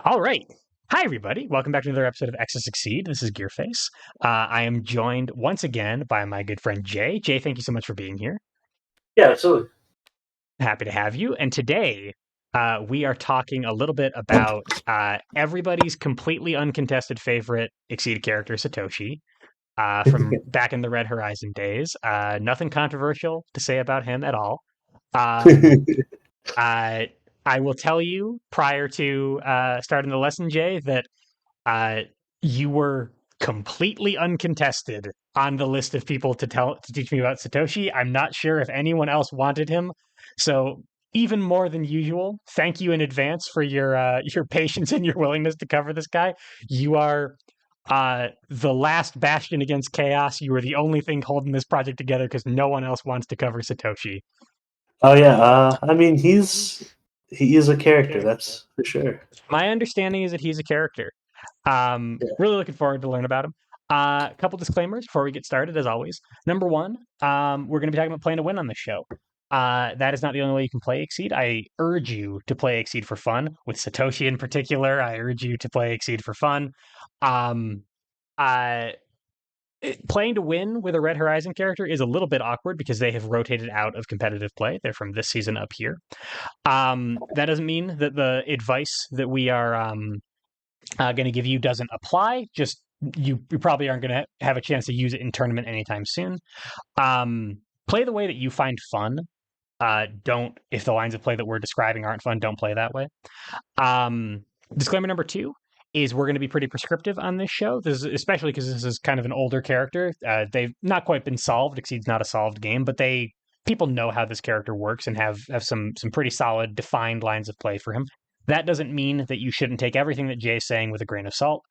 All right. Hi, everybody. Welcome back to another episode of X to Succeed. This is Gearface. I am joined once again by my good friend Jay. Jay, thank you so much for being here. Yeah, absolutely. Happy to have you. And today, we are talking a little bit about everybody's completely uncontested favorite Exceed character, Satoshi, from back in the Red Horizon days. Nothing controversial to say about him at all. Um, uh, I will tell you prior to starting the lesson, Jay, that Uh, you were completely uncontested on the list of people to teach me about Satoshi. I'm not sure if anyone else wanted him, so even more than usual, thank you in advance for your patience and your willingness to cover this guy. You are the last bastion against chaos. You are the only thing holding this project together because no one else wants to cover Satoshi. Oh yeah, I mean he is a character, that's for sure. My understanding is that he's a character. Yeah. Really looking forward to learn about him. A couple disclaimers before we get started, as always. Number one, we're going to be talking about playing to win on this show. That is not the only way you can play Exceed. I urge you to play Exceed for fun. With Satoshi in particular, I urge you to play Exceed for fun. Um, uh, Playing to win with a Red Horizon character is a little bit awkward because they have rotated out of competitive play. They're from this season up here. That doesn't mean that the advice that we are going to give you doesn't apply. Just you probably aren't going to have a chance to use it in tournament anytime soon. Play the way that you find fun. Don't if the lines of play that we're describing aren't fun, don't play that way. Um, Disclaimer number two is we're going to be pretty prescriptive on this show. This is especially because this is kind of an older character. They've not quite been solved. Exceed's not a solved game, but people know how this character works and have some pretty solid defined lines of play for him. That doesn't mean that you shouldn't take everything that Jay's saying with a grain of salt.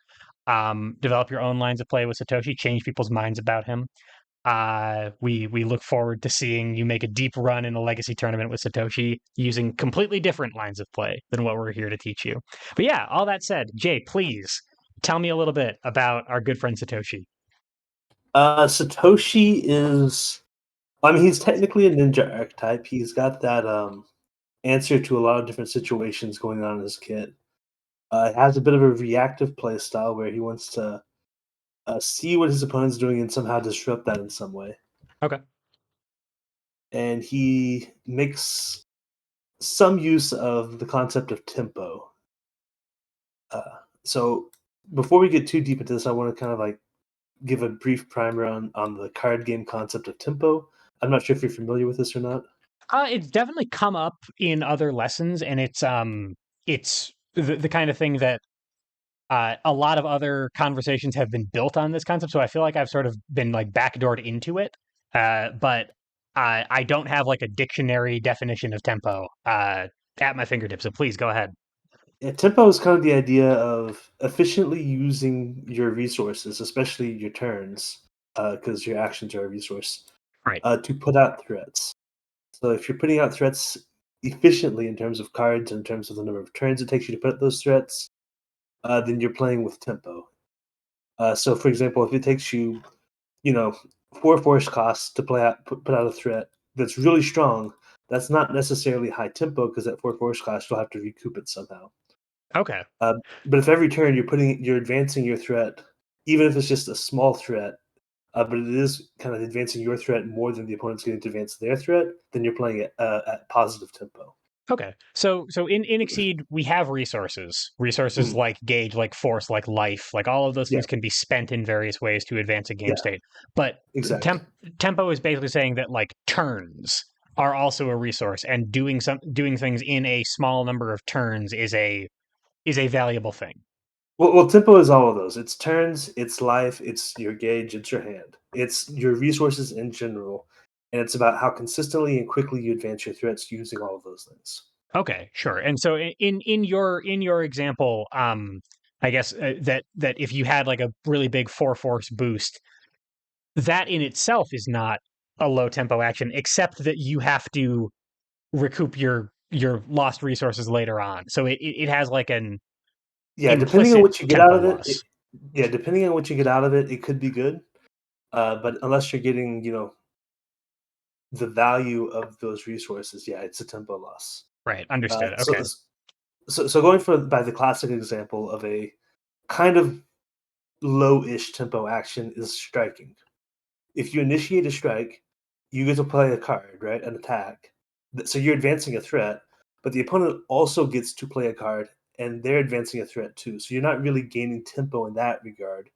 Develop your own lines of play with Satoshi, change people's minds about him. We look forward to seeing you make a deep run in a legacy tournament with Satoshi using completely different lines of play than what we're here to teach you. But yeah, all that said, Jay, please tell me a little bit about our good friend Satoshi. Satoshi is I mean he's technically a ninja archetype. He's got that answer to a lot of different situations going on in his kit. It has a bit of a reactive play style where he wants to see what his opponent's doing and somehow disrupt that in some way. Okay. And he makes some use of the concept of tempo. So before we get too deep into this, I want to kind of like give a brief primer on the card game concept of tempo. I'm not sure if you're familiar with this or not. It's definitely come up in other lessons, and it's the kind of thing that a lot of other conversations have been built on this concept. So I feel like I've sort of been like backdoored into it, but I don't have like a dictionary definition of tempo at my fingertips. So please go ahead. Yeah, tempo is kind of the idea of efficiently using your resources, especially your turns, because your actions are a resource, Right. to put out threats. So if you're putting out threats efficiently in terms of cards, in terms of the number of turns it takes you to put out those threats, then you're playing with tempo. So, for example, if it takes you, you know, 4 force costs to put out a threat that's really strong, that's not necessarily high tempo because that 4 force cost you'll have to recoup it somehow. Okay. Uh, but if every turn you're advancing your threat, even if it's just a small threat, but it is kind of advancing your threat more than the opponent's going to advance their threat, then you're playing it at positive tempo. Okay. So in Exceed we have resources Mhm. like gauge, like force, like life, like all of those Yeah, things can be spent in various ways to advance a game yeah, state. But exactly. tempo is basically saying that like turns are also a resource, and doing things in a small number of turns is a valuable thing. Well, tempo is all of those. It's turns, it's life, it's your gauge, it's your hand, it's your resources in general, and it's about how consistently and quickly you advance your threats using all of those things. Okay, sure. And so in your example, I guess that if you had like a really big 4 force boost, that in itself is not a low tempo action, except that you have to recoup your lost resources later on. So it has like an Yeah, depending on implicit what you get out tempo of loss. yeah, depending on what you get out of it, it could be good. But unless you're getting, the value of those resources, yeah, it's a tempo loss. Right. Uh, Understood. so, Okay. So going by the classic example of a kind of low-ish tempo action is striking. If you initiate a strike, you get to play a card, right? An attack. So you're advancing a threat, but the opponent also gets to play a card, and they're advancing a threat too. So you're not really gaining tempo in that regard.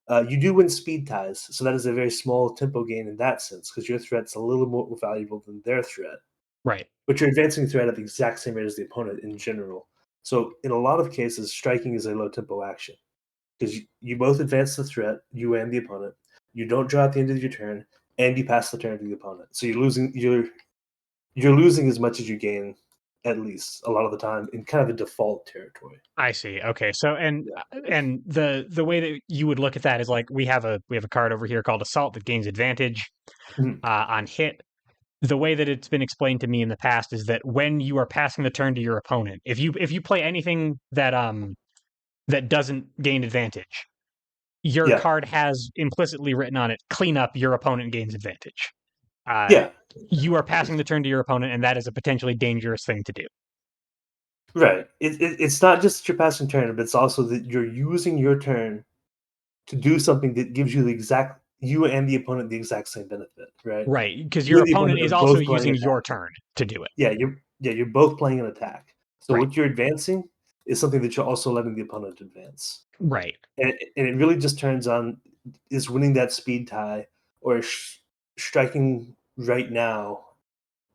You do win speed ties, so that is a very small tempo gain in that sense, because your threat's a little more valuable than their threat. Right. But you're advancing the threat at the exact same rate as the opponent in general. So in a lot of cases, striking is a low tempo action because you both advance the threat, you and the opponent. You don't draw at the end of your turn, and you pass the turn to the opponent. So you're losing as much as you gain, at least a lot of the time, in kind of a default territory. I see. Okay. So Yeah. and the way that you would look at that is like we have a card over here called Assault that gains advantage Mhm. on hit. The way that it's been explained to me in the past is that when you are passing the turn to your opponent, if you play anything that doesn't gain advantage, your Yeah. card has implicitly written on it, clean up, your opponent gains advantage. Uh, Yeah. you are passing the turn to your opponent, and that is a potentially dangerous thing to do. Right. It's not just that you're passing turn, but it's also that you're using your turn to do something that gives you and the opponent the exact same benefit, right? Right. Because You your and the opponent opponent is are also both playing using your attack. turn to do it. You're both playing an attack. So Right. what you're advancing is something that you're also letting the opponent advance. Right. And it really just turns on is winning that speed tie or striking right now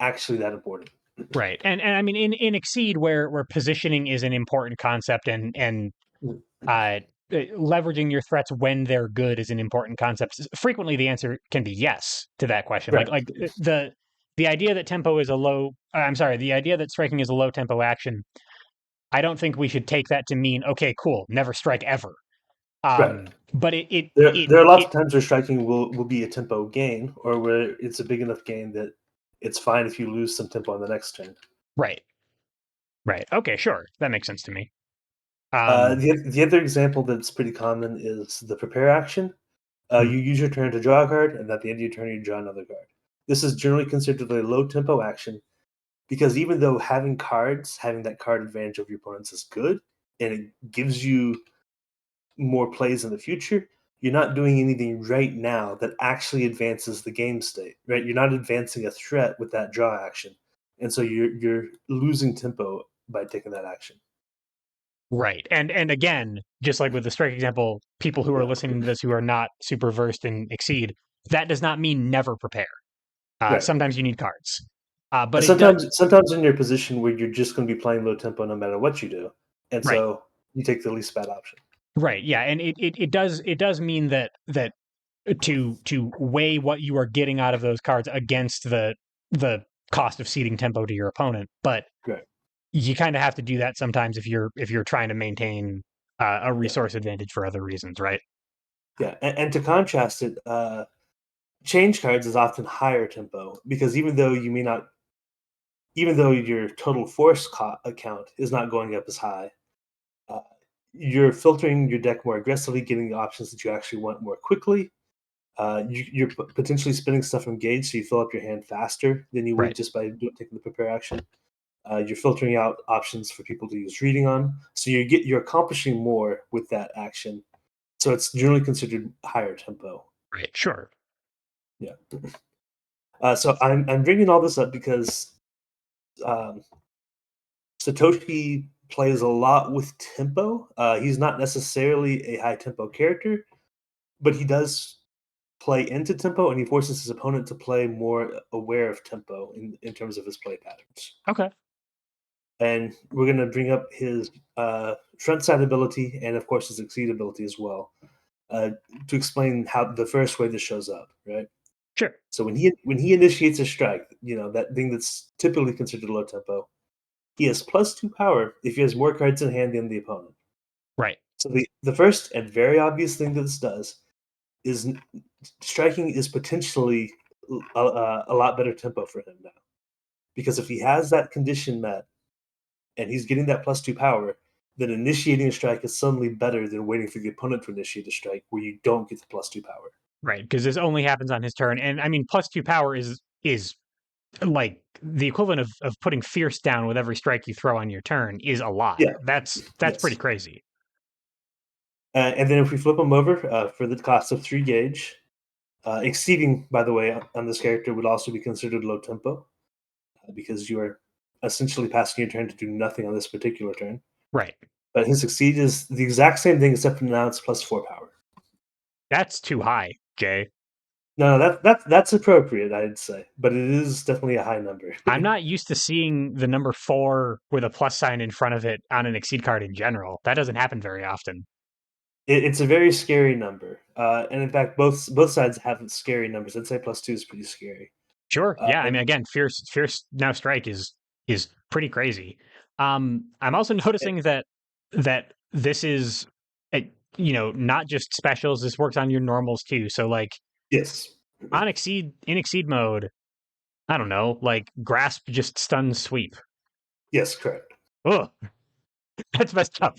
actually that important. Right. And I mean in Exceed where positioning is an important concept and Mm. uh leveraging your threats when they're good is an important concept. Frequently the answer can be yes to that question. Right. The idea that tempo is a low I'm sorry, the idea that striking is a low tempo action, I don't think we should take that to mean okay, cool, never strike ever. Right. But There are lots of times where striking will be a tempo gain, or where it's a big enough gain that it's fine if you lose some tempo on the next turn. right. Right. Okay, sure. That makes sense to me. Um The other example that's pretty common is the prepare action. mhm, You use your turn to draw a card, and at the end of your turn, you draw another card. This is generally considered a low tempo action because even though having that card advantage over your opponents is good, and it gives you more plays in the future, you're not doing anything right now that actually advances the game state, right? You're not advancing a threat with that draw action, and so you're losing tempo by taking that action. right. And again, just like with the strike example, people who are Yeah, listening to this who are not super versed in Exceed, that does not mean never prepare. right. Sometimes you need cards. But it does Sometimes in your position where you're just going to be playing low tempo no matter what you do, and right. so you take the least bad option. Right. Yeah. And it does mean that to weigh what you are getting out of those cards against the cost of seeding tempo to your opponent. But Right. you kind of have to do that sometimes if you're trying to maintain a Yeah. resource advantage for other reasons, right? Yeah. And to contrast it, change cards is often higher tempo because even though your total force account is not going up as high, uh, you're filtering your deck more aggressively, getting the options that you actually want more quickly. You're potentially spinning stuff from gauge, so you fill up your hand faster than you would Right. just by taking the prepare action. You're filtering out options for people to use reading on, so you're accomplishing more with that action. So it's generally considered higher tempo. Right. Sure. Yeah. So I'm bringing all this up because um, Satoshi plays a lot with tempo. He's not necessarily a high tempo character, but he does play into tempo, and he forces his opponent to play more aware of tempo in terms of his play patterns. Okay. And we're going to bring up his front side ability and, of course, his exceed ability as well uh, to explain how the first way this shows up, right? Sure. So when he initiates a strike, that thing that's typically considered low tempo, he has +2 power if he has more cards in hand than the opponent. Right. So the first and very obvious thing that this does is striking is potentially a lot better tempo for him now because if he has that condition met and he's getting that +2 power, then initiating a strike is suddenly better than waiting for the opponent to initiate a strike where you don't get the +2 power. Right. Because this only happens on his turn, and I mean, +2 power is like the equivalent of putting fierce down with every strike you throw on your turn is a lot. Yeah. That's pretty Yes. crazy. And then if we flip them over for the cost of 3 gauge, exceeding, by the way, on this character would also be considered low tempo because you are essentially passing your turn to do nothing on this particular turn. Right. But his exceed is the exact same thing except for now it's +4 power. That's too high, Jay. No, that's appropriate, I'd say, but it is definitely a high number. I'm not used to seeing the number 4 with a plus sign in front of it on an exceed card in general. That doesn't happen very often. It's a very scary number, and in fact, both sides have scary numbers. I'd say +2 is pretty scary. Sure. Yeah. I mean, And again, fierce now strike is pretty crazy. I'm also noticing that this is, not just specials. This works on your normals too. So like yes, on exceed in exceed mode, I don't know, like grasp just stuns sweep. yes, correct. Ugh, that's messed up.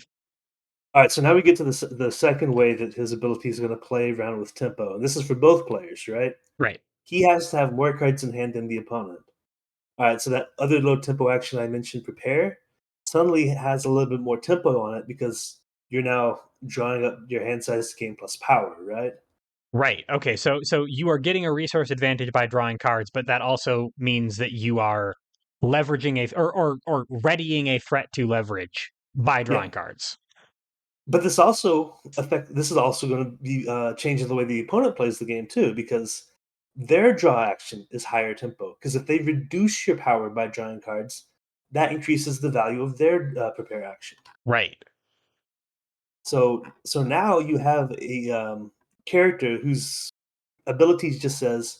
All right, so now we get to the second way that his ability is going to play around with tempo, and this is for both players, right? Right. He has to have more cards in hand than the opponent. All right, so that other low tempo action I mentioned, prepare, suddenly has a little bit more tempo on it because you're now drawing up your hand size to gain plus power, right? Right. Okay. So you are getting a resource advantage by drawing cards, but that also means that you are leveraging or readying a threat to leverage by Yeah, drawing cards. but this is also going to be changing the way the opponent plays the game too, because their draw action is higher tempo. Because if they reduce your power by drawing cards, that increases the value of their prepare action. Right. So now you have a character whose abilities just says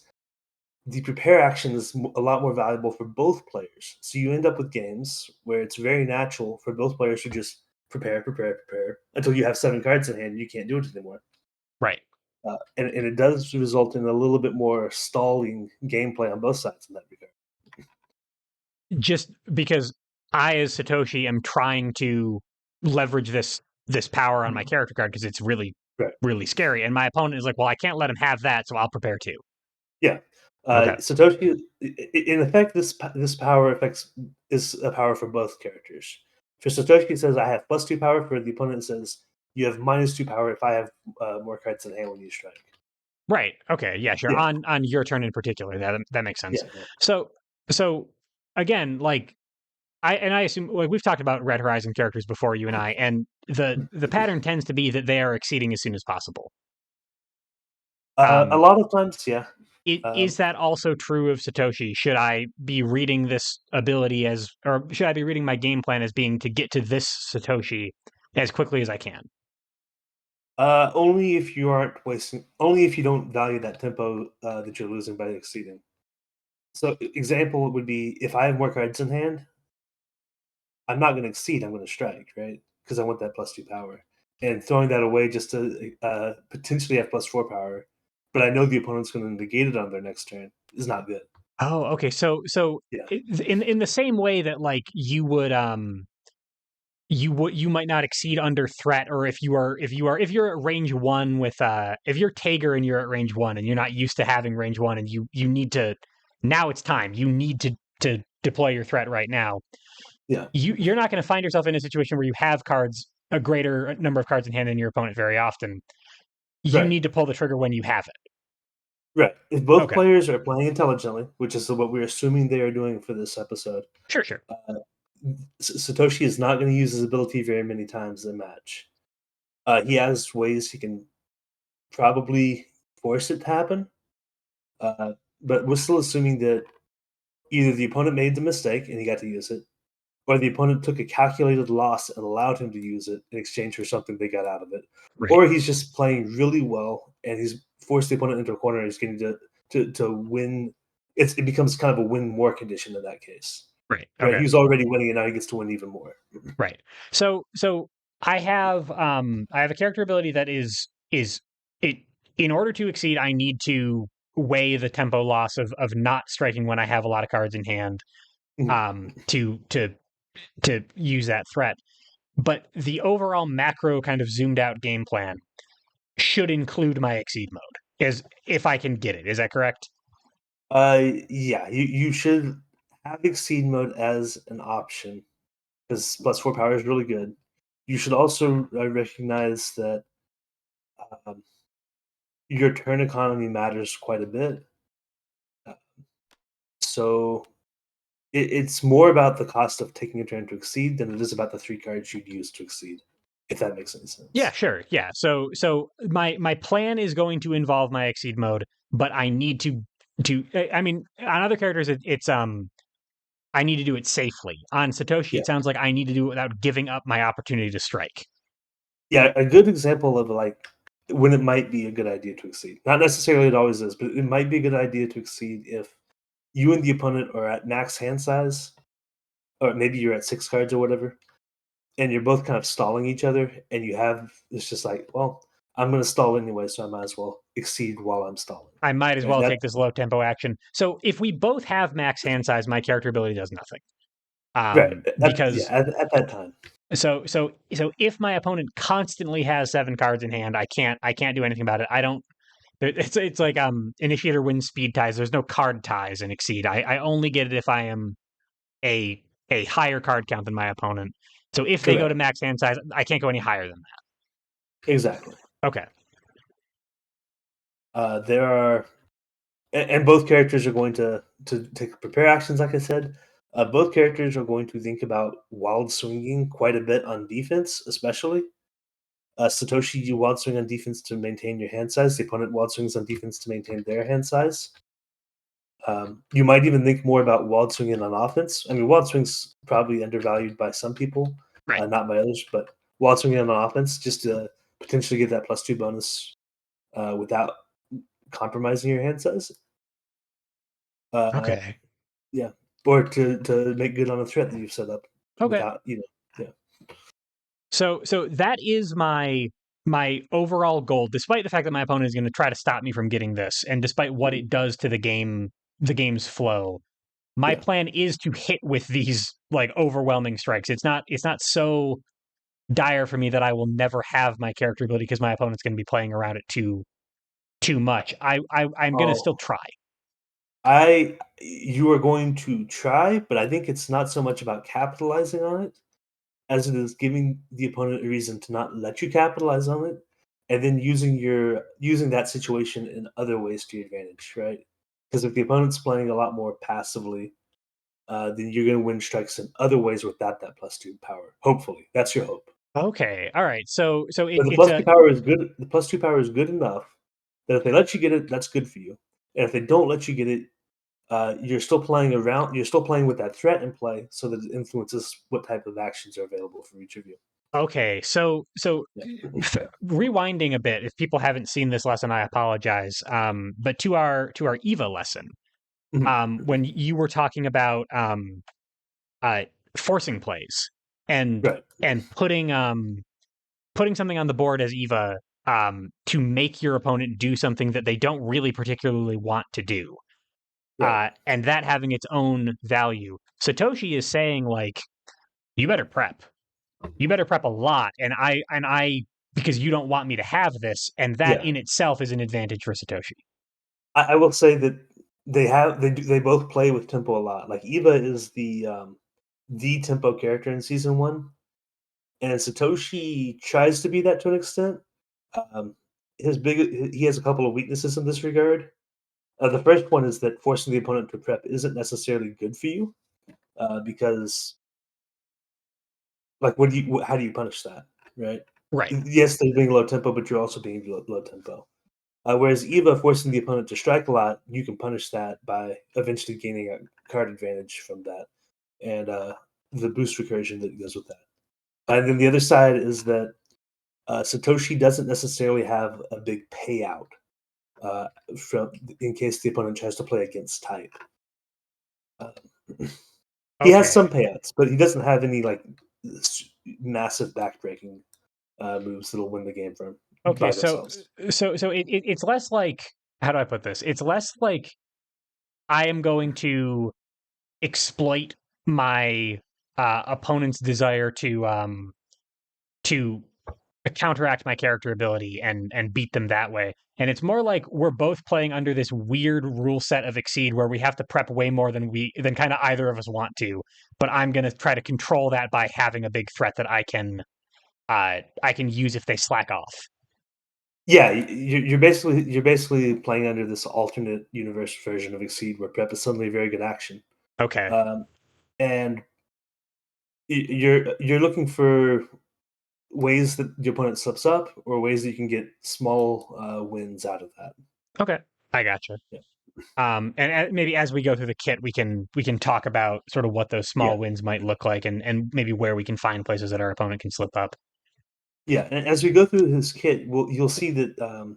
the prepare action is a lot more valuable for both players. So you end up with games where it's very natural for both players to just prepare until you have 7 cards in hand. You can't do it anymore. Right. And it does result in a little bit more stalling gameplay on both sides in that regard. Just because I, as Satoshi, am trying to leverage this power on my Mhm. character card because it's really Right. really scary, and my opponent is like, "Well, I can't let him have that, so I'll prepare too." Yeah. Okay. Satoshi, in effect, this power affects is a power for both characters. For Satoshi, it says I have +2 power. For the opponent, it says you have -2 power if I have more cards in hand when you strike. Right. Okay. Yeah. Sure. Yeah, On your turn in particular, that makes sense. yeah, So so again, like I assume like we've talked about Red Horizon characters before, you and I, and the pattern tends to be that they are exceeding as soon as possible. a Um, lot of times, yeah. is Um, that also true of Satoshi? Should I be reading this ability as, or should I be reading my game plan as being to get to this Satoshi as quickly as I can? only if you aren't wasting, only if you don't value that tempo that you're losing by exceeding. So, example would be if I have more cards in hand, I'm not going to exceed. I'm going to strike, right? Because I want that +2 power, and throwing that away just to potentially have +4 power, but I know the opponent's going to negate it on their next turn is not good. Oh, okay. So Yeah, in the same way that like you might not exceed under threat, or if you're at range one with if you're Tager and you're at range one and you're not used to having range one and you need to, now it's time, you need to deploy your threat right now. yeah, You're not going to find yourself in a situation where you have cards, a greater number of cards in hand than your opponent very often. You right, need to pull the trigger when you have it. right. If both Okay. players are playing intelligently, which is what we're assuming they are doing for this episode, Sure. uh, Satoshi is not going to use his ability very many times in a match. He has ways he can probably force it to happen, uh, but we're still assuming that either the opponent made the mistake and he got to use it, or the opponent took a calculated loss and allowed him to use it in exchange for something they got out of it, Right. or he's just playing really well and he's forced the opponent into a corner and he's getting to win. It becomes kind of a win more condition in that case, Right. right? Okay. He was already winning and now he gets to win even more. Right. So I have a character ability that is it, in order to exceed, I need to weigh the tempo loss of not striking when I have a lot of cards in hand, Mhm. to use that threat. But the overall macro kind of zoomed out game plan should include my exceed mode, is if I can get it. Is that correct? Yeah, you should have exceed mode as an option because +4 power is really good. You should also recognize that um, your turn economy matters quite a bit. Uh, So it's more about the cost of taking a turn to exceed than it is about the 3 cards you'd use to exceed, if that makes any Yeah, sense. sure. Yeah. So my plan is going to involve my exceed mode, but I need to. I mean, on other characters, it's I need to do it safely. On Satoshi, Yeah. it sounds like I need to do it without giving up my opportunity to strike. Yeah, a good example of like when it might be a good idea to exceed. Not necessarily it always is, but it might be a good idea to exceed if you and the opponent are at max hand size, or maybe you're at 6 cards or whatever, and you're both kind of stalling each other, and you have it's just like, well, I'm going to stall anyway, so I might as well exceed while I'm stalling. I might as Right? well That take this low tempo action. So if we both have max hand size, my character ability does nothing. right Because at that time. so if my opponent constantly has 7 cards in hand, I can't do anything about it. I don't. It's like initiator wins speed ties. There's no card ties in exceed. I only get it if I am a a higher card count than my opponent. So if they go to Correct. max hand size, I can't go any higher than Exactly. that. Okay. There are and both characters are going to take prepare actions. Like I said, both characters are going to think about wild swinging quite a bit on defense, especially. Satoshi, you wild swing on defense to maintain your hand size. The opponent wild swings on defense to maintain their hand size. You might even think more about wild swinging on offense. I mean, wild swing's probably undervalued by some people, Right. not by others. But wild swinging on offense just to potentially get that +2 bonus without compromising your hand size. Uh, Okay. Yeah, or to make good on a threat that you've set up Okay. without, yeah. So that is my overall goal, despite the fact that my opponent is going to try to stop me from getting this, and despite what Mhm. it does to the game's flow. My Yeah. plan is to hit with these like overwhelming strikes. It's not so dire for me that I will never have my character ability because my opponent's going to be playing around it too much. I'm going to still Oh, try. you are going to try, but I think it's not so much about capitalizing on it as it is giving the opponent a reason to not let you capitalize on it, and then using that situation in other ways to your advantage, right? Because if the opponent's playing a lot more passively, then you're going to win strikes in other ways without that +2 power. Hopefully, that's your hope. Okay, all right. So But it's a the +2 power is good enough that if they let you get it, that's good for you. And if they don't let you get it, you're still playing with that threat in play, so that it influences what type of actions are available for each of you. okay. So Yeah. rewinding a bit. If people haven't seen this lesson, I apologize. But to our Eva lesson, Mhm. when you were talking about uh forcing plays and Right, putting something on the board as Eva to make your opponent do something that they don't really particularly want to do, right. and that having its own value. Satoshi is saying like, you better prep, you better prep a lot, and I because you don't want me to have this, and that Yeah. in itself is an advantage for Satoshi. I will say that they both play with tempo a lot. Like, Eva is the tempo character in season 1, and Satoshi tries to be that to an extent. Um, he has a couple of weaknesses in this regard. The first one is that forcing the opponent to prep isn't necessarily good for you, because, like, how do you punish that, right? Right. Yes, they're being low tempo, but you're also being low tempo. Whereas Eva forcing the opponent to strike a lot, you can punish that by eventually gaining a card advantage from that, and the boost recursion that goes with that. And then the other side is that Satoshi doesn't necessarily have a big payout uh, from in case the opponent tries to play against type. Uh, he has some Okay. payouts, but he doesn't have any like massive backbreaking moves that'll win the game from Okay. by So themselves. it's less like, how do I put this? It's less like I am going to exploit my opponent's desire to counteract my character ability and beat them that way. And it's more like we're both playing under this weird rule set of Exceed where we have to prep way more than kind of either of us want to. But I'm gonna try to control that by having a big threat that I can use if they slack off. Yeah, you're basically playing under this alternate universe version of Exceed, where prep is suddenly a very good action, Okay. um, and you're looking for ways that the opponent slips up, or ways that you can get small wins out of that. Okay. I gotcha. Yeah, And maybe as we go through the kit, we can talk about sort of what those yeah, small wins might look like, and maybe where we can find places that our opponent can slip up. yeah. And as we go through his kit, you'll see that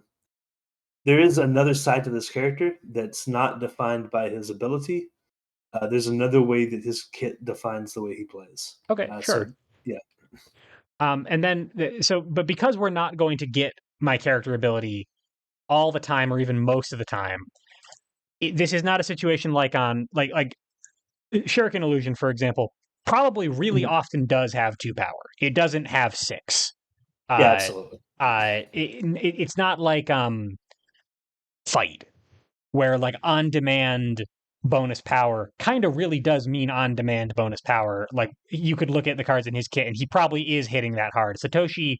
there is another side to this character that's not defined by his ability. There's another way that his kit defines the way he plays. Okay, So sure. yeah, And then but because we're not going to get my character ability all the time or even most of the time, this is not a situation like on like Shuriken Illusion, for example, probably really mhm. often does have 2 power. It doesn't have 6. Yeah, Uh, absolutely. it's not like Fight, where like on demand bonus power kind of really does mean on demand bonus power. Like you could look at the cards in his kit, and he probably is hitting that hard. Satoshi,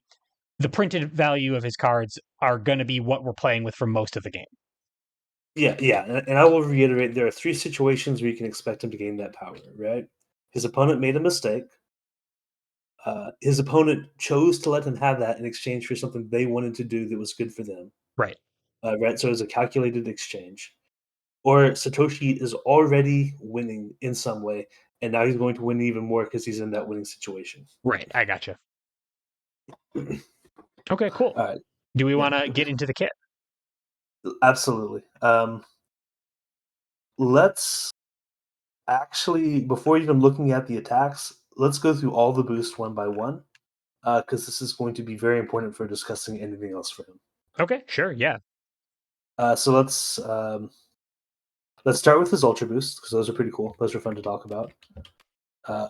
the printed value of his cards are going to be what we're playing with for most of the game. Yeah, yeah, and I will reiterate, there are 3 situations where you can expect him to gain that power, right? His opponent made a mistake. His opponent chose to let him have that in exchange for something they wanted to do that was good for them, Right. right? So it was a calculated exchange. Or Satoshi is already winning in some way, and now he's going to win even more because he's in that winning situation. Right. I gotcha. Okay, cool. All right, Do we yeah, want to get into the kit? absolutely. Let's actually, before even looking at the attacks, let's go through all the boosts one by one, because this is going to be very important for discussing anything else for him. Okay, sure. Yeah. So let's start with his ultra boosts because those are pretty cool. Those are fun to talk about. Uh,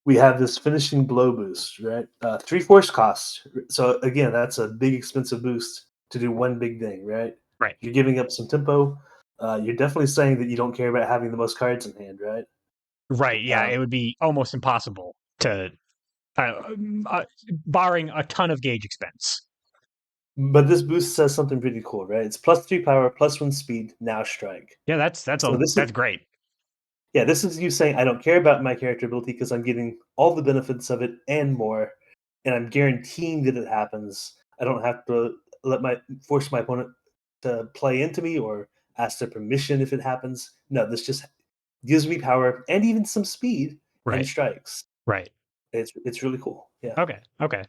we have this finishing blow boost, right? 3 force costs. So again, that's a big expensive boost to do one big thing, right? Right. You're giving up some tempo. You're definitely saying that you don't care about having the most cards in hand, right? Right. Yeah. Um, It would be almost impossible to, barring a ton of gauge expense. but this boost says something pretty cool, right? It's +3 power, +1 speed, now strike. Yeah, So this is that's great. yeah, this is you saying I don't care about my character ability because I'm getting all the benefits of it and more, and I'm guaranteeing that it happens. I don't have to force my opponent to play into me or ask their permission if it happens. No, this just gives me power and even some speed and Right. strikes. Right. It's really cool. Yeah. Okay. Okay.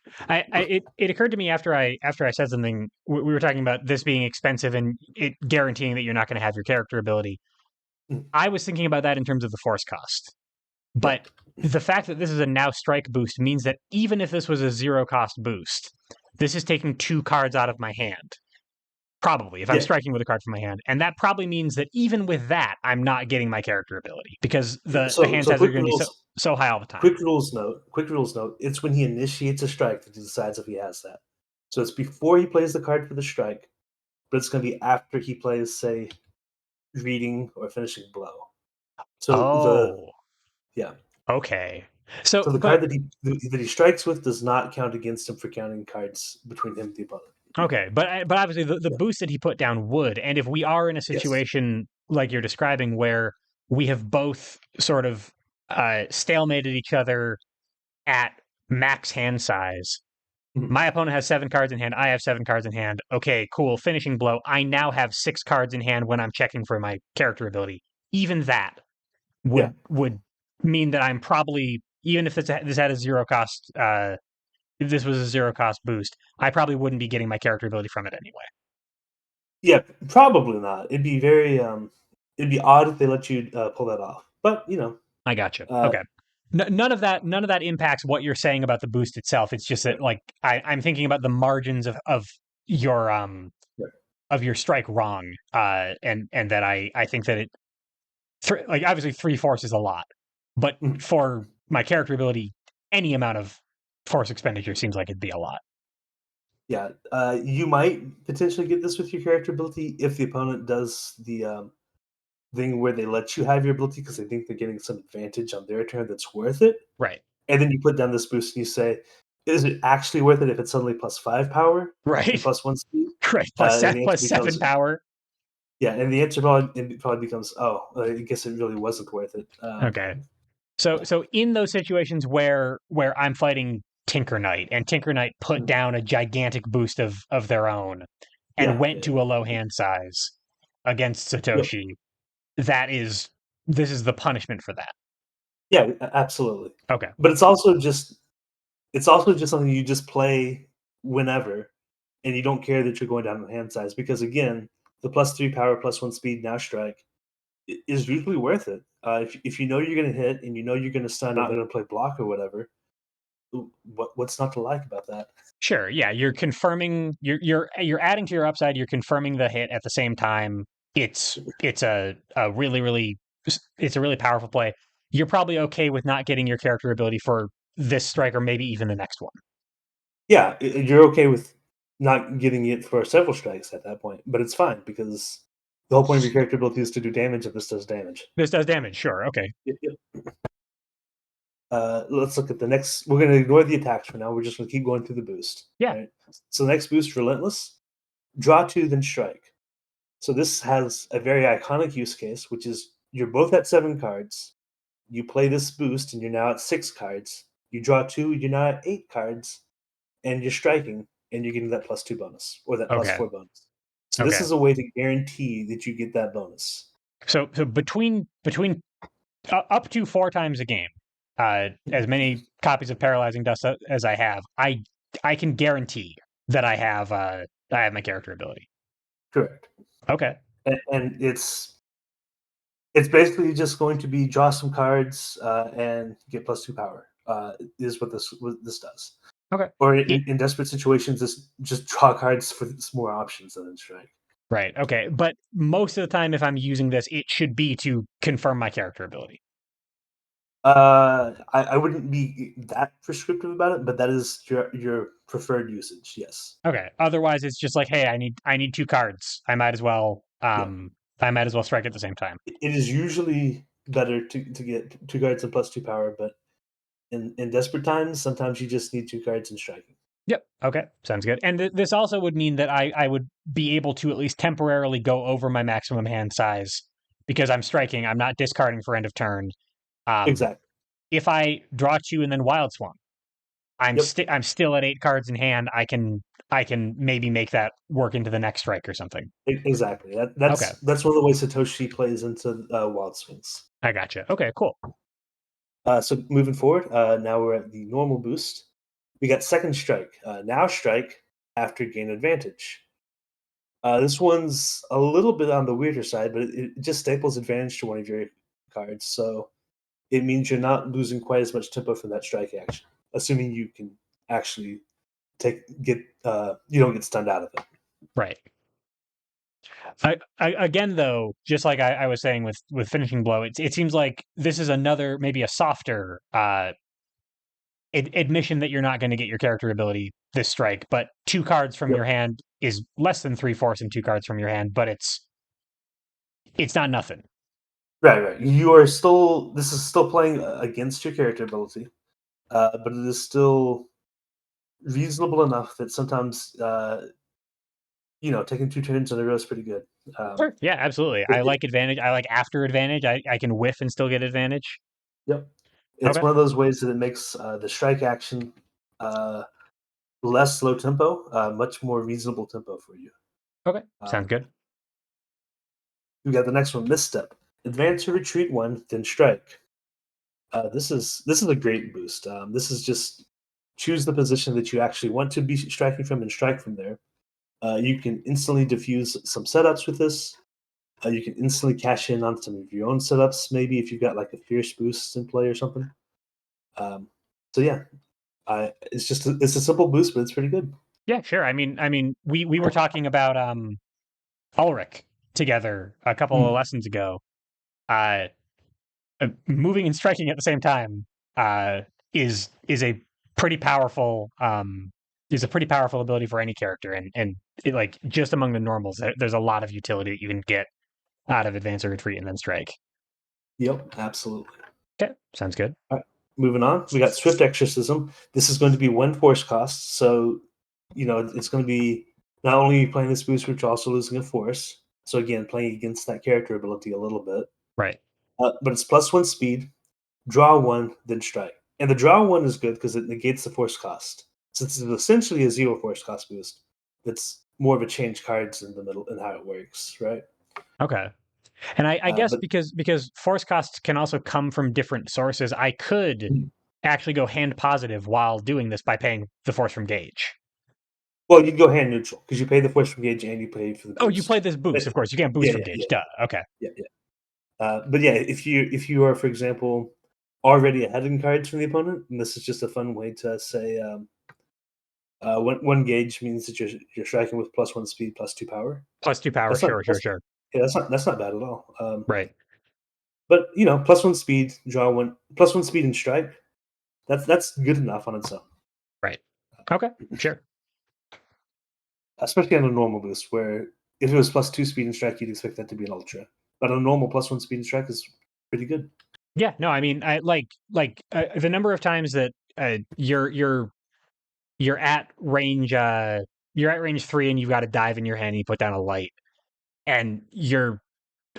It occurred to me after I said something. We were talking about this being expensive and it guaranteeing that you're not going to have your character ability. Mhm. I was thinking about that in terms of the force cost. Right. But the fact that this is a now strike boost means that even if this was a 0 cost boost, this is taking 2 cards out of my hand. Probably, if I'm Yeah. striking with a card from my hand. And that probably means that even with that, I'm not getting my character ability because the hand So size are going to be so high all the time. quick rules note, it's when he initiates a strike that he decides if he has that. So it's before he plays the card for the strike, but it's going to be after he plays, say, reading or finishing blow. So the Oh, yeah, okay. So, so the but card that he strikes with does not count against him for counting cards between him and the opponent. okay, but obviously the Yeah. boost that he put down would, and if we are in a Yes. situation like you're describing where we have both sort of stalemated each other at max hand size. Mhm. My opponent has 7 cards in hand. I have 7 cards in hand. Okay, cool. Finishing blow. I now have 6 cards in hand when I'm checking for my character ability. Even that Yeah. would mean that I'm probably even if this had a 0 cost. If this was a 0 cost boost, I probably wouldn't be getting my character ability from it anyway. Yeah. Probably not. It'd be odd if they let you pull that off. But I gotcha. uh, Okay. None of that impacts what you're saying about the boost itself. It's just that right, like I'm thinking about the margins your right. of your strike wrong, and that I think that like obviously 3 force is a lot, but Mhm. for my character ability, any amount of force expenditure seems like it'd be a lot. Yeah, you might potentially get this with your character ability if the opponent does the thing where they let you have your ability because they think they're getting some advantage on their turn that's worth it. Right. And then you put down this boost and you say, is it actually worth it if it's suddenly plus 5 power and Right. plus 1 speed? Right. And the answer Plus becomes, seven power. yeah, and the answer probably becomes, oh, I guess it really wasn't worth it. Okay. So in those situations where I'm fighting Tinker Knight and Tinker Knight put down a gigantic boost of their own and Yeah, went yeah, to a low hand size against yep, Satoshi, that is this is the punishment for that. yeah, absolutely. Okay. But it's also just something you just play whenever, and you don't care that you're going down in hand size because again, the +3 power, +1 speed, now strike is usually worth it. If you know you're going to hit and you know you're going to stun, not going to play block or whatever, what's not to like about that? Sure. Yeah, you're confirming you're adding to your upside, you're confirming the hit at the same time. It's a really it's a really powerful play. You're probably okay with not getting your character ability for this strike or maybe even the next one. Yeah, you're okay with not getting it for several strikes at that point, but it's fine because the whole point of your character ability is to do damage, and this does damage. This does damage, sure. Okay. Yep, yep. Let's look at the next. We're going to ignore the attacks for now. We're just going to keep going through the boost. Yeah. Right. So the next boost, relentless, draw two, then strike. So this has a very iconic use case, which is you're both at 7 cards. You play this boost, and you're now at 6 cards. You draw two, you're now at 8 cards, and you're striking, and you're getting that +2 bonus or that Okay. +4 bonus. So this Okay. is a way to guarantee that you get that bonus. So between up to four times a game, as many copies of Paralyzing Dust as I have, I can guarantee that I have my character ability. Correct. Okay. And it's basically just going to be draw some cards and get +2 power. Is what this does. Okay. Or It, in desperate situations, just draw cards for some more options than strike. right. Okay. But most of the time, if I'm using this, it should be to confirm my character ability. I wouldn't be that prescriptive about it, but that is your preferred usage. Yes. Okay. Otherwise, it's just like, hey, I need two cards. Yeah. I might as well strike at the same time. It is usually better to get 2 cards and +2 power, but in desperate times, sometimes you just need 2 cards and striking. Yep. Okay. Sounds good. And this also would mean that I would be able to at least temporarily go over my maximum hand size because I'm striking. I'm not discarding for end of turn. Um, Exactly. if I draw two and then wild swamp, Yep. I'm still at 8 cards in hand. I can maybe make that work into the next strike or something. Exactly. Okay. That's one of the ways Satoshi plays into Wild Swings. I gotcha. Okay. Cool. So moving forward, now we're at the normal boost. We got second strike. Now strike after gain advantage. This one's a little bit on the weirder side, but it just staples advantage to one of your cards. So it means you're not losing quite as much tempo from that strike action, assuming you can actually you don't get stunned out of it. Right. Again, though, just like I was saying with finishing blow, it seems like this is another maybe a softer admission that you're not going to get your character ability this strike, but two cards from Yep. your hand is less than 3/4 and two cards from your hand, but it's not nothing. Right, right. You are still this is still playing against your character ability, but it is still reasonable enough that sometimes taking 2 turns in a row is pretty good. Um, Sure. Yeah, absolutely. it, I it, like advantage. I like after advantage. I can whiff and still get advantage. yep, it's Okay. one of those ways that it makes the strike action uh, less slow tempo, much more reasonable tempo for you. Okay. Sounds Um, good. we got the next one, misstep. Advance or retreat one, then strike. This is a great boost. This is just choose the position that you actually want to be striking from and strike from there. You can instantly diffuse some setups with this. You can instantly cash in on some of your own setups, maybe if you've got like a fierce boost in play or something. Um, so yeah, it's a simple boost, but it's pretty good. Yeah, sure. We were talking about Ulrich together a couple of Mm, lessons ago. Uh, moving and striking at the same time uh, is a pretty powerful is a pretty powerful ability for any character, and it, like just among the normals, there's a lot of utility that you can get out of advance or retreat and then strike. Yep, absolutely. Okay, sounds good. All right, moving on, we got Swift Exorcism. This is going to be one force cost, so it's going to be not only are you playing this boost, but you're also losing a force. So again, playing against that character ability a little bit. Right. But it's +1 speed, draw one, then strike. And the draw one is good because it negates the force cost. Since it's essentially a zero force cost boost, that's more of a change cards in the middle and how it works, right? Okay. And I guess But because force costs can also come from different sources, I could actually go hand positive while doing this by paying the force from gauge. well, you'd go hand neutral because you pay the force from gauge and you pay for the Oh, you boost. played this But boost, of course. You can't boost yeah, from yeah, gauge. yeah, Duh. Okay. yeah, yeah. But yeah, if you are, for example, already ahead in cards from the opponent, and this is just a fun way to say one gauge means that you're striking with +1 speed, +2 power. +2 power. That's not Sure, sure, that's sure. yeah, that's not bad at all. Right. But +1 speed, draw one, +1 speed and strike. That's good enough on its own, Right. Okay. Sure. especially on a normal boost. Where if it was +2 speed and strike, you'd expect that to be an ultra. But a normal +1 speed and strike is pretty good. Yeah. No, I mean, I like the number of times that you're at range you're at range 3 and you've got a dive in your hand and you put down a light and you're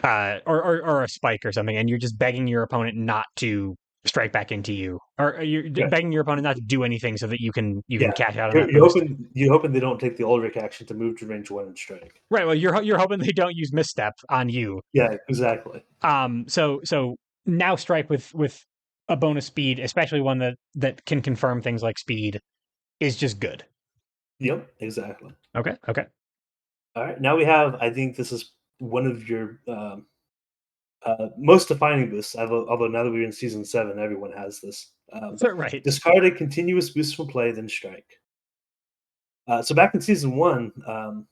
or a spike or something, and you're just begging your opponent not to strike back into you, or you're Right. begging your opponent not to do anything so that you can Yeah. cash out on You're, that you're boost. hoping you're hoping they don't take the Ulrich action to move to range 1 and strike. Right. Well, you're hoping they don't use misstep on you. Yeah, exactly. So now strike with a bonus speed, especially one that can confirm things like speed, is just good. Yep, exactly. Okay. Okay. All right, now we have. I think this is one of your most defining boosts. Although now that we're in season 7, everyone has this. Right. Discard a continuous boost from play, then strike. So back in season 1,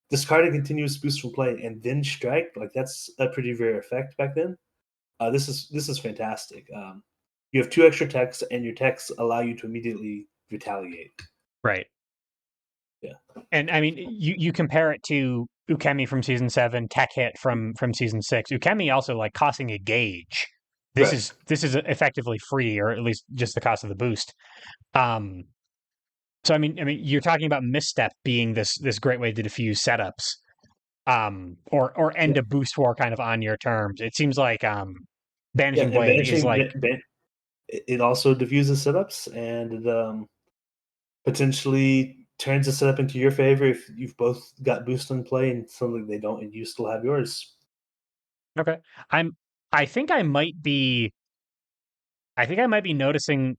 discard a continuous boost from play and then strike. Like that's a pretty rare effect back then. This is fantastic. You have 2 extra techs, and your techs allow you to immediately retaliate. Right. Yeah, And I mean, you compare it to Ukemi from season 7, Tech Hit from season 6. Ukemi also like costing a gauge. This right. is this is effectively free, or at least just the cost of the boost. Um, so I mean, you're talking about misstep being this great way to diffuse setups, or Yeah, end a boost war kind of on your terms. It seems like yeah. Banishing And Blade is banishing like it also diffuses setups, and it potentially turns the setup into your favor if you've both got boost in play and something they don't, and you still have yours. okay. I'm I think I might be I think I might be noticing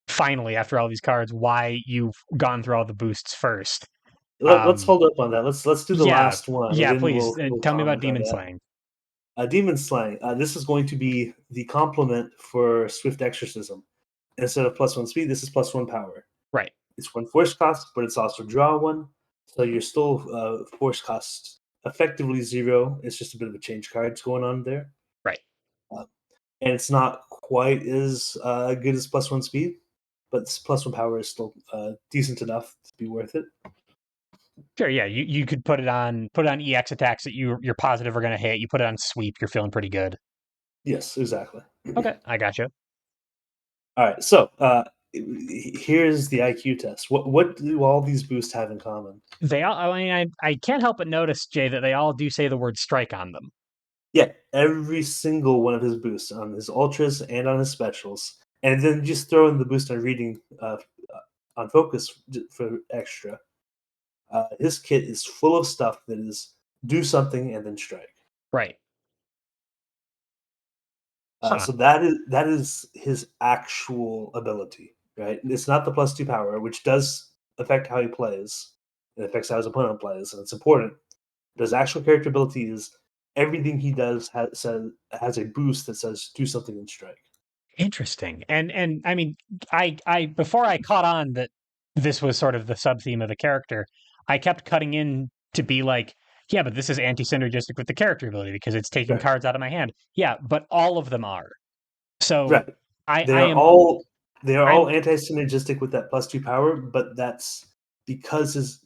finally after all these cards why you've gone through all the boosts first. Let's hold up on that. Let's do the Yeah, last one, and yeah. then Please we'll tell me about comment on demon that. slaying. Demon Slaying. This is going to be the complement for Swift Exorcism. Instead of +1 speed, this is +1 power. Right, It's 1 force cost, but it's also draw 1. So you're still force cost effectively 0. It's just a bit of a change cards going on there. right. Uh, and it's not quite as good as +1 speed, but +1 power is still decent enough to be worth it. Sure. Yeah, you could put it on EX attacks that you're positive are going to hit. You put it on sweep. You're feeling pretty good. Yes, exactly. Okay, I got you. All right, so here's the IQ test. What do all these boosts have in common? They all. I mean, I can't help but notice, Jay, that they all do say the word strike on them. Yeah, every single one of his boosts on his ultras and on his specials, and then just throw in the boost on reading on focus for extra. His kit is full of stuff that is do something and then strike. Right. Huh. So that is his actual ability, right? It's not the +2 power, which does affect how he plays. It affects how his opponent plays, and it's important. But his actual character ability is everything he does has a boost that says do something and strike. Interesting. And I mean, I before I caught on that this was sort of the sub theme of the character, I kept cutting in to be like, yeah, but this is anti-synergistic with the character ability because it's taking Right. cards out of my hand. Yeah, but all of them are. So Right. I They I are am all they are all I'm anti-synergistic with that +2 power, but that's because his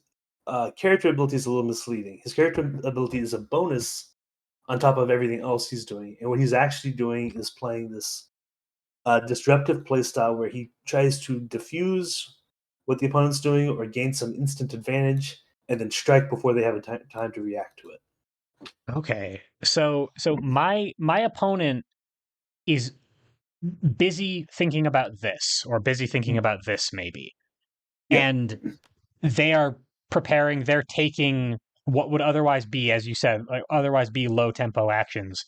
character ability is a little misleading. His character ability is a bonus on top of everything else he's doing, and what he's actually doing is playing this disruptive playstyle where he tries to diffuse what the opponent's doing or gain some instant advantage, and then strike before they have a time to react to it. Okay. So my opponent is busy thinking about this or busy thinking Mhm. about this maybe. Yeah, And they are preparing, they're taking what would otherwise be, as you said, like otherwise be low tempo actions.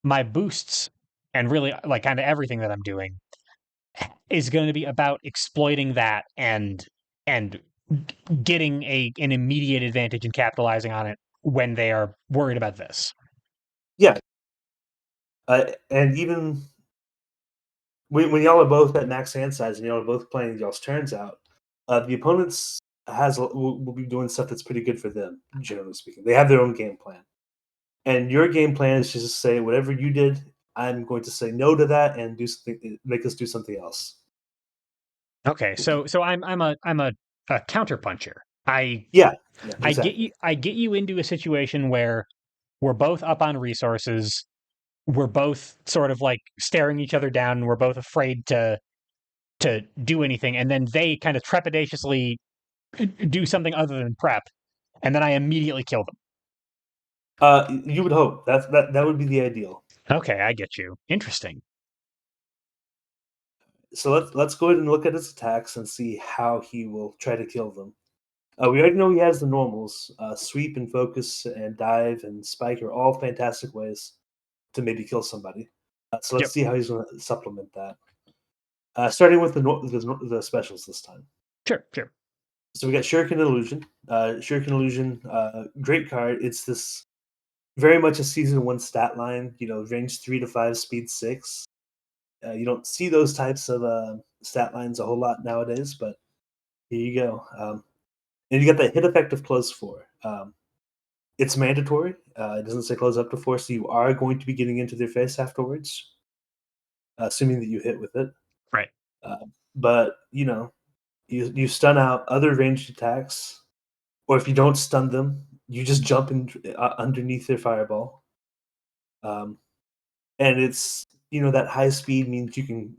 My boosts and really like kind of everything that I'm doing is going to be about exploiting that and getting an immediate advantage and capitalizing on it when they are worried about this. yeah, and even when y'all are both at max hand size and y'all are both playing y'all's turns out, the opponents will be doing stuff that's pretty good for them. Generally speaking, they have their own game plan, and your game plan is just to say whatever you did, I'm going to say no to that and do something, make us do something else. Okay, so I'm a counter puncher. Yeah, yeah, exactly. I get you into a situation where we're both up on resources, we're both sort of like staring each other down, and we're both afraid to do anything, and then they kind of trepidatiously do something other than prep, and then I immediately kill them. You would hope that would be the ideal. Okay, I get you. Interesting. So let's go ahead and look at his attacks and see how he will try to kill them. We already know he has the normals. Sweep and focus and dive and spike are all fantastic ways to maybe kill somebody. So let's Yep. see how he's going to supplement that. Starting with the specials this time. Sure, sure. So we got Shuriken Illusion. Shuriken Illusion, great card. It's this very much a season one stat line. You know, range 3 to 5, speed 6. You don't see those types of stat lines a whole lot nowadays, but here you go. And you got that hit effect of close 4. It's mandatory. It doesn't say close up to 4, so you are going to be getting into their face afterwards, assuming that you hit with it. Right. But you know, you stun out other ranged attacks, or if you don't stun them, you just jump in underneath their fireball. Um, and it's that high speed means you can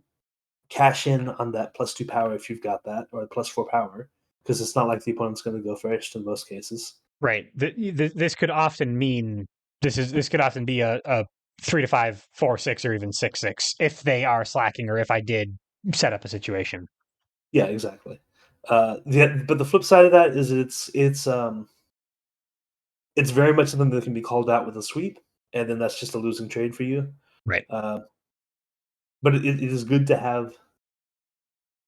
cash in on that +2 power if you've got that, or +4 power, because it's not like the opponent's going to go first in most cases. Right. This could often mean this could often be a 3 to 5, 4, 6, or even 6, 6 if they are slacking or if I did set up a situation. Yeah, exactly. But the flip side of that is it's very much something that can be called out with a sweep, and then that's just a losing trade for you. Right. Uh, but it is good to have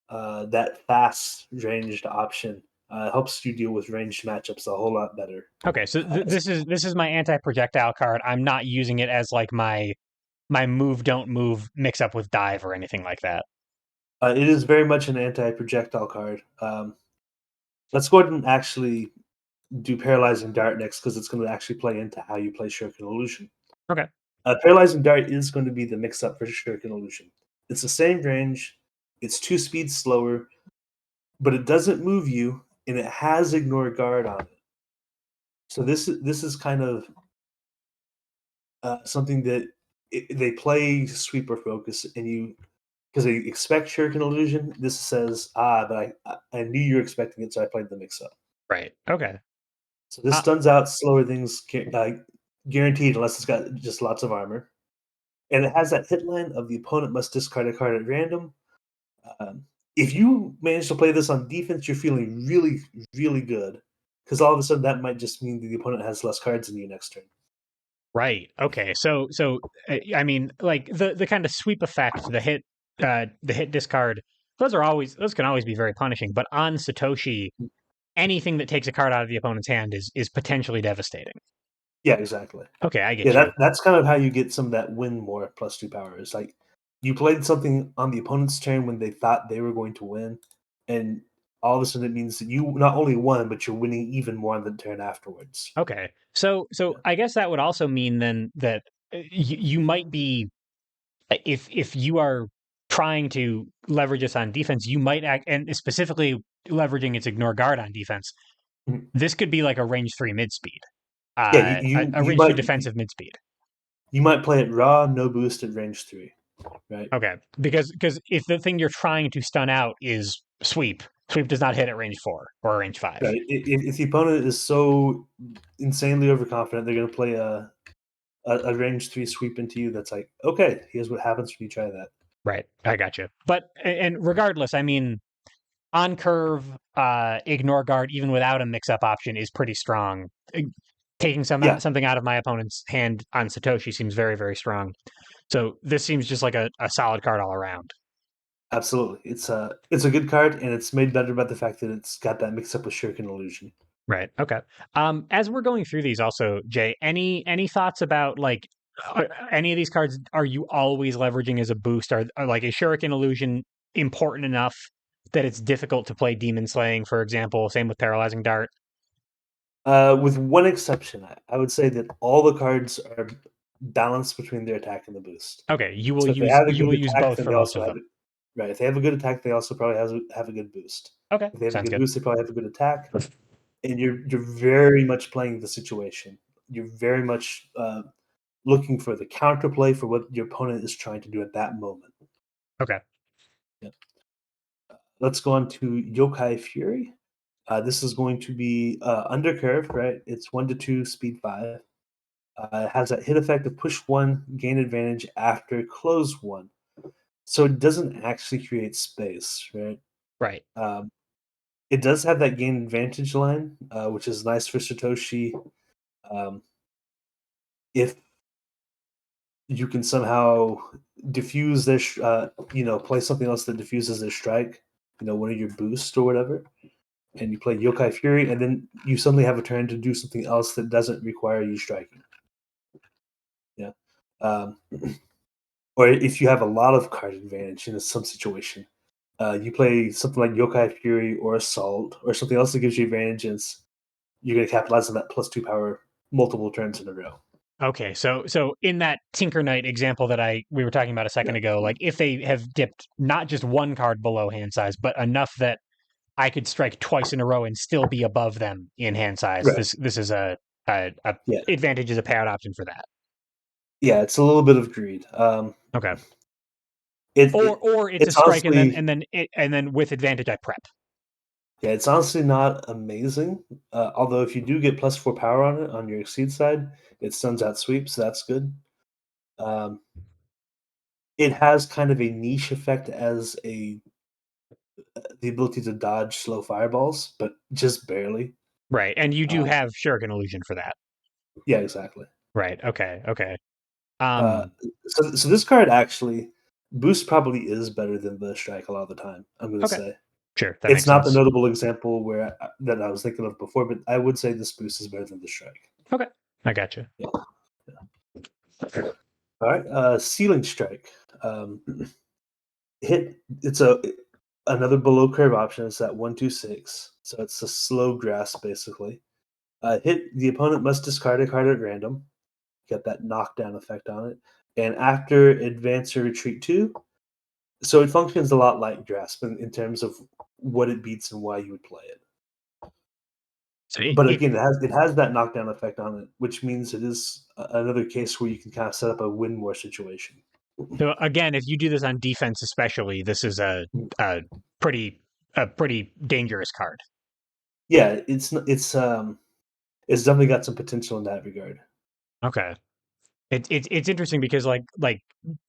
that fast ranged option. Helps you deal with ranged matchups a whole lot better. Okay, so Uh, this is my anti-projectile card. I'm not using it as like my move don't move mix up with dive or anything like that. it is very much an anti projectile card. Let's go ahead and actually do paralyzing dart next because it's going to actually play into how you play Shuriken Illusion. Okay. Paralyzing dart is going to be the mix up for Shuriken Illusion. It's the same range. It's 2 speeds slower, but it doesn't move you, and it has ignore guard on it. So this is kind of something that they play sweeper focus, and you because they expect Shuriken Illusion. This says but I knew you were expecting it, so I played the mix up. Right. Okay. So this Uh, stuns out slower things guaranteed unless it's got just lots of armor, and it has that hit line of the opponent must discard a card at random. Um, if you manage to play this on defense, you're feeling really, really good because all of a sudden that might just mean that the opponent has less cards than you next turn. right. Okay. I mean, like the kind of sweep effect, the hit discard. Those can always be very punishing. But on Satoshi, anything that takes a card out of the opponent's hand is potentially devastating. Yeah, exactly. Okay, I Yeah, get you. that's kind of how you get some of that win more +2 power. It's like you played something on the opponent's turn when they thought they were going to win, and all of a sudden it means that you not only won, but you're winning even more on the turn afterwards. Okay. So Yeah. I guess that would also mean then that you might be if you are trying to leverage us on defense, you might act and specifically leveraging its ignore guard on defense. Mhm. This could be like a range 3 mid speed, Yeah, a you range 2 might defensive mid speed. play it raw, no boost at range 3, right? Okay, because if the thing you're trying to stun out is sweep, sweep does not hit at range 4 or range 5. Right. If the opponent is so insanely overconfident, they're going to play a range 3 sweep into you. That's like, okay, here's what happens when you try that. Right, I got you. But and regardless, I mean, on curve, ignore guard even without a mix up option is pretty strong. Taking Yeah, something out of my opponent's hand on Satoshi seems very, very strong. So this seems just like a solid card all around. absolutely. It's a good card, and it's made better by the fact that it's got that mix up with Shuriken Illusion. Right. Okay. As we're going through these, also, Jay, any thoughts about like any of these cards? Are you always leveraging as a boost? Are like a Shuriken Illusion important enough that it's difficult to play Demon Slaying, for example? Same with Paralyzing Dart. With one exception, I would say that all the cards are balanced between their attack and the boost. Okay, So if they have a you good will use attack, both then for they most also of have them. it. Right. If they have a good attack, they also probably have a good boost. Okay, If they have a sounds good good. boost, they probably have a good attack. And you're very much playing the situation. You're very much looking for the counterplay for what your opponent is trying to do at that moment. Okay. Yeah. Let's go on to Yokai Fury. This is going to be undercurve, right? It's 1 to 2, speed 5. It has that hit effect of push 1, gain advantage after close 1. So it doesn't actually create space, right? Right. Um, it does have that gain advantage line, which is nice for Satoshi. Um, if you can somehow diffuse their, play something else that diffuses their strike, one of your boosts or whatever, and you play Yokai Fury, and then you suddenly have a turn to do something else that doesn't require you striking. Yeah. Um, or if you have a lot of card advantage in some situation, you play something like Yokai Fury or Assault or something else that gives you advantage, and you're going to capitalize on that +2 power multiple turns in a row. Okay, so in that Tinker Knight example that we were talking about a Yeah. second ago, like if they have dipped not just one card below hand size, but enough that I could strike twice in a row and still be above them in hand size, Right. this is a Yeah. advantage is a payout option for that. Yeah. It's a little bit of greed. Okay, It, it or it's a it's strike honestly and then with advantage I prep. yeah, it's honestly not amazing. Although if you do get +4 power on it on your exceed side, it stuns out sweep, so that's good. Um, it has kind of a niche effect as the ability to dodge slow fireballs, but just barely. Right, and you do Uh, have Shuriken Illusion for that. yeah, exactly. Right. Okay. Okay. Uh, Um. so this card actually boost probably is better than the strike a lot of the time. I'm going to Okay. say Sure, that it's makes not the sense. notable example that I was thinking of before, but I would say this boost is better than the strike. Okay, I got you. Yeah. All right. Ceiling strike. Um, hit. It's another below curve option. It's that 1-2-6. So it's a slow grasp basically. Hit the opponent must discard a card at random. Get that knockdown effect on it. And after advance or retreat 2, so it functions a lot like grasp in terms of what it beats and why you would play it. So But again, it has that knockdown effect on it, which means it is another case where you can kind of set up a win more situation. so again, if you do this on defense, especially, this is a pretty a pretty dangerous card. Yeah, it's definitely got some potential in that regard. Okay. It's interesting because like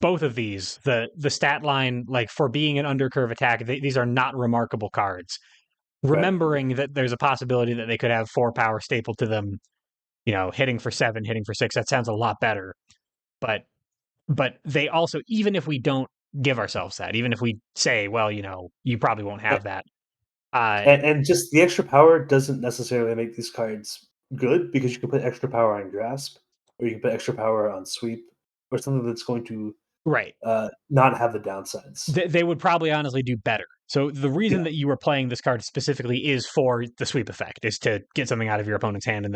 both of these the stat line like for being an undercurve attack these are not remarkable cards. Right. Remembering that there's a possibility that they could have 4 power stapled to them, hitting for 7, hitting for 6, that sounds a lot better. But they also, even if we don't give ourselves that, even if we say, well, you probably won't have that. Uh, And just the extra power doesn't necessarily make these cards good because you can put extra power on grasp, or you can put extra power on sweep, or something that's going to right. not have the downsides. They would probably honestly do better. So the Yeah, reason that you were playing this card specifically is for the sweep effect, is to get something out of your opponent's hand and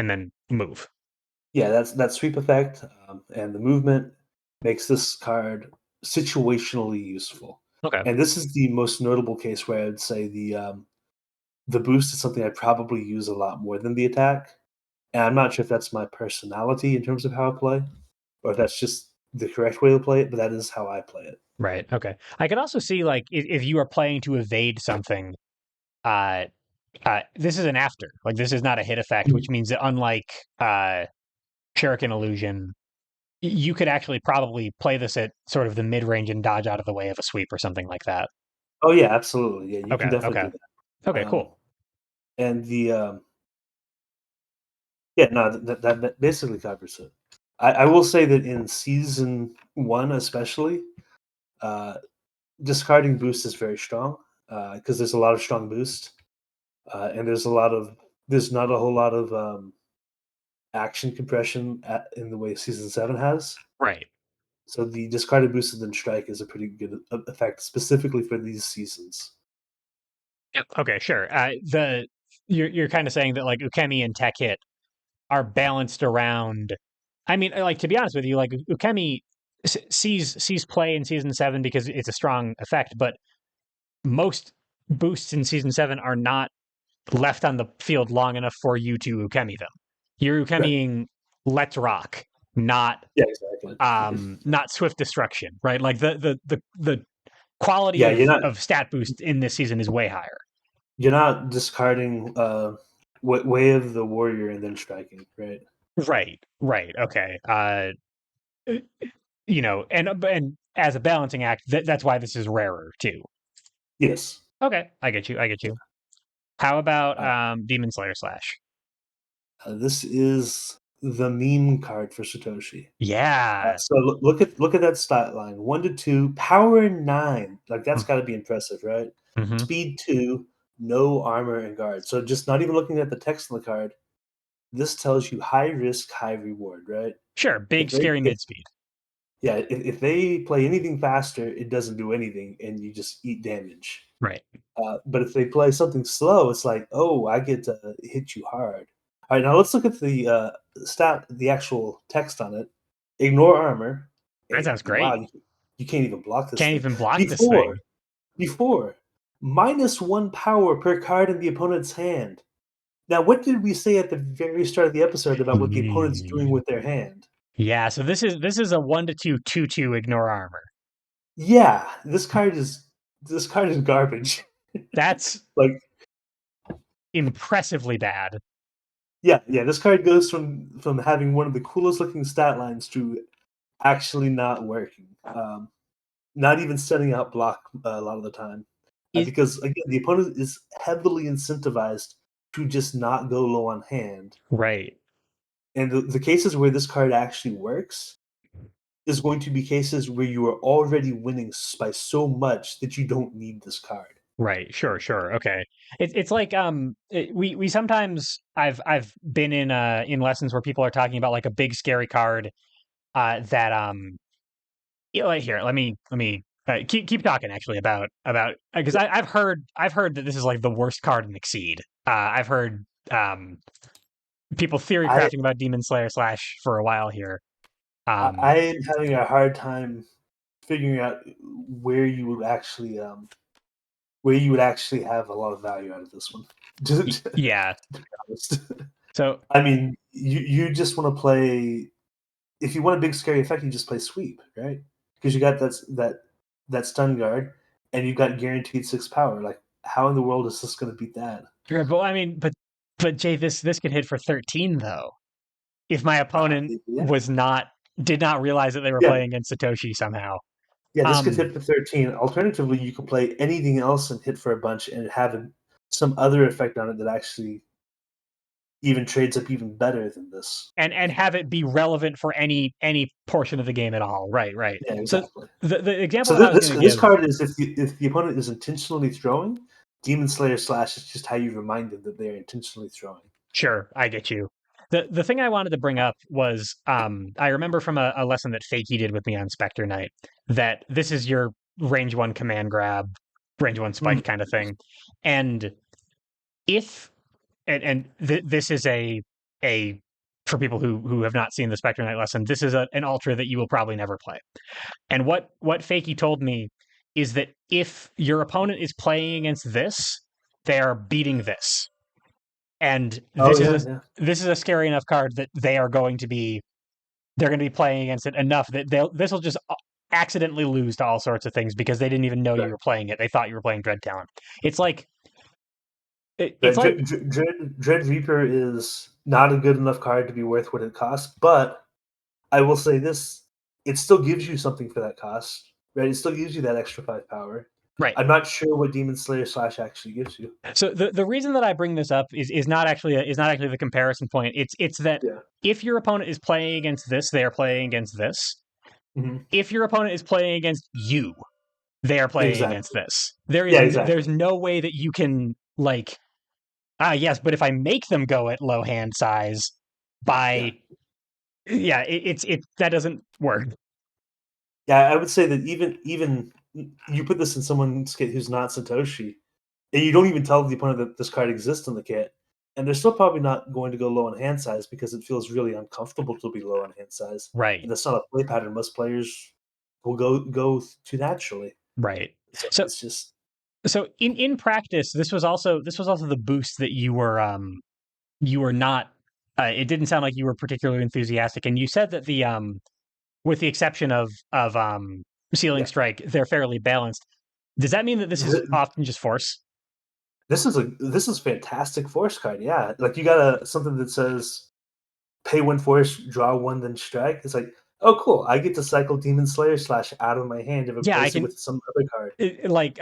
then move. yeah, that's that sweep effect, and the movement makes this card situationally useful. Okay. And this is the most notable case where I would say the boost is something I probably use a lot more than the attack. And I'm not sure if that's my personality in terms of how I play, or if that's just the correct way to play it, but that is how I play it. Right. Okay. I could also see like if you are playing to evade something, uh, this is an after. Like this is not a hit effect, which means that unlike Shuriken Illusion, you could actually probably play this at sort of the mid range and dodge out of the way of a sweep or something like that. Oh yeah, absolutely. Yeah, you can Okay. definitely Okay. do that. Okay. Cool. And the yeah, no, that basically covers it. I will say that in season one, especially, uh, discarding boost is very strong because there's a lot of strong boost, and there's not a whole lot of action compression in the way season seven has. Right. So the discarded boost and then strike is a pretty good effect specifically for these seasons. Yep. Okay. Sure. The you're kind of saying that like Ukemi and Tech Hit are balanced around. I mean, like to be honest with you, like Ukemi sees play in season seven because it's a strong effect, but most boosts in season seven are not left on the field long enough for you to Ukemi them. You're Right. Ukemiing Let's Rock, not Yeah, exactly. not Swift Destruction, right? Like the quality Yeah, of stat boost in this season is way higher. you're not discarding way of the warrior and then striking, right? Right, right, okay. And as a balancing act, that's why this is rarer too. Yes. Okay, I get you. I get you. How about Uh, Demon Slayer Slash? this is the meme card for Satoshi. Yeah. So look at that stat line: 1 to 2, power 9. Like that's got to be impressive, right? Mm-hmm. Speed 2, no armor and guard. So just not even looking at the text on the card, this tells you high risk, high reward, right? Sure, big If they scary if mid speed. yeah, if they play anything faster, it doesn't do anything, and you just eat damage. Right. But if they play something slow, it's like, oh, I get to hit you hard. All right, now let's look at the actual text on it. Ignore armor. That sounds Wow, great. you can't even block this Can't thing. even block this Before, thing. before, -1 power per card in the opponent's hand. Now, what did we say at the very start of the episode about what the opponent's doing with their hand? Yeah, so this is a 1 to 2 2 ignore armor. Yeah, this card is garbage. That's Like, impressively bad. yeah, this card goes from having one of the coolest looking stat lines to actually not working. Not even setting out block a lot of the time, It, because again, the opponent is heavily incentivized to just not go low on hand. right. And the cases where this card actually works is going to be cases where you are already winning by so much that you don't need this card. Right. Sure. Sure. Okay. It's like we sometimes I've been in lessons where people are talking about like a big scary card that like, here let me keep talking actually about because I've heard that this is like the worst card in Exceed. I've heard people theory I crafting about Demon Slayer Slash for a while here. I am having a hard time figuring out where you would actually have a lot of value out of this one. To be Yeah. honest. So I mean, you just want to play. If you want a big scary effect, you just play sweep, right? Because you got that stun guard, and you got guaranteed 6 power. Like, how in the world is this going to beat that? yeah, but I mean, but Jay, this could hit for 13 though. If my opponent Yeah, was not did not realize that they were yeah, playing against Satoshi somehow. yeah. This could Um, hit for 13. Alternatively, you could play anything else and hit for a bunch, and have some other effect on it that actually even trades up even better than this. and have it be relevant for any portion of the game at all. Right, right. Yeah, So exactly. the example So that I was going to this give, card is if the opponent is intentionally throwing, Demon Slayer Slash is just how you remind them that they are intentionally throwing. sure, I get you. The thing I wanted to bring up was I remember from a lesson that Fakey did with me on Spectre Night that this is your range one command grab, range one spike kind of thing, and if this is a for people who have not seen the Spectre Knight lesson, this is an ultra that you will probably never play. And what Fakey told me is that if your opponent is playing against this, they are beating this, and Oh yeah, yeah. this is a scary enough card that they're going to be playing against it enough that this will just accidentally lose to all sorts of things because they didn't even know you Right. were playing it. They thought you were playing Dread Talon. It's like it's Right. like Dread Reaper is not a good enough card to be worth what it costs, but I will say this: it still gives you something for that cost, right? It still gives you that extra 5 power. right. I'm not sure what Demon Slayer Slash actually gives you. So the reason that I bring this up is not actually the comparison point. It's that Yeah. if your opponent is playing against this, they are playing against this. Hmm. If your opponent is playing against you, they are playing against Exactly. this. Yeah, exactly. There's no way that you can like yes, but if I make them go at low hand size Yeah. by it's that doesn't work. Yeah, I would say that even you put this in someone's kit who's not Satoshi, and you don't even tell the opponent that this card exists in the kit, and they're still probably not going to go low on hand size because it feels really uncomfortable to be low on hand size, Right. and that's not a play pattern most players will go to naturally. Right. So So it's just in practice, this was also the boost that you were not it didn't sound like you were particularly enthusiastic, and you said that the with the exception of Sealing yeah. Strike, they're fairly balanced. Does that mean that this is often just force? This is fantastic force card. Yeah, like you got a something that says pay one force, draw one, then strike. It's like, oh, cool. I get to cycle Demon Slayer Slash out of my hand and Yeah, I replace it can with some other card. like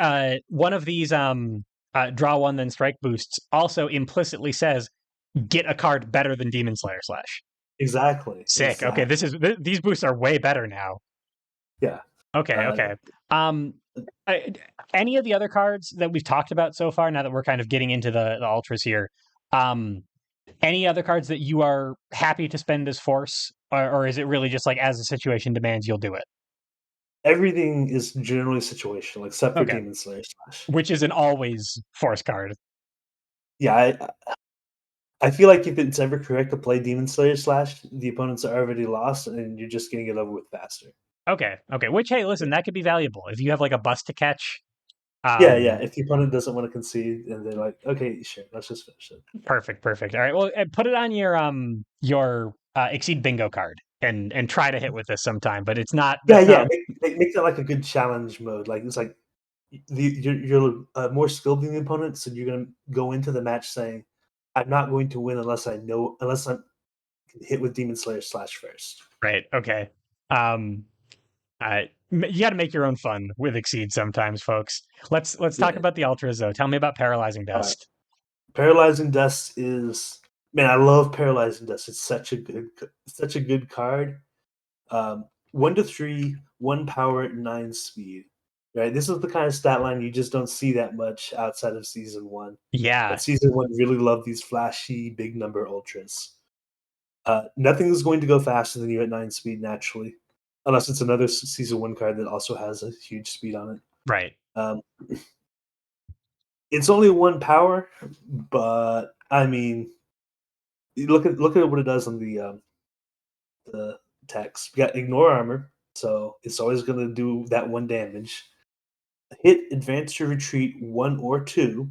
one of these draw one then strike boosts also implicitly says get a card better than Demon Slayer Slash. Exactly. Sick. Okay, Exactly. these boosts are way better now. Yeah. Okay, Uh, okay. Um, I, any of the other cards that we've talked about so far? Now that we're kind of getting into the ultras here, um, any other cards that you are happy to spend as force, or is it really just like as the situation demands, you'll do it? Everything is generally situational except for Okay, Demon Slayer Slash. which is an always force card. Yeah, I feel like if it's ever correct to play Demon Slayer Slash, the opponents are already lost and you're just getting it over with faster. Okay, okay. Which hey, Yeah. listen, that could be valuable if you have like a bus to catch. Yeah, yeah. Um, If the opponent doesn't want to concede and they're like, okay, sure, let's just finish it. Perfect, perfect. All right. Well, put it on your exceed bingo card and try to hit with this sometime. But it's not. Yeah, That's yeah. not Make that like a good challenge mode. Like it's like you're more skilled than the opponent, so you're gonna go into the match saying, "I'm not going to win unless I'm hit with Demon Slayer Slash first." right. Okay. Um, you got to make your own fun with exceed sometimes, folks. Let's talk Yeah. about the ultras though. Tell me about paralyzing All right. dust. Paralyzing Dust is man. I love Paralyzing Dust. It's such a good card. 1 to 3, 1 power, 9 speed. Right. This is the kind of stat line you just don't see that much outside of season one. Yeah. But season one really loved these flashy big number ultras. Nothing is going to go faster than you at 9 speed naturally, unless it's another season one card that also has a huge speed on it. Right. Um, it's only 1 power, but I mean, you look at what it does on the text. We got ignore armor, so it's always going to do that 1 damage. Hit, advance to retreat 1 or 2.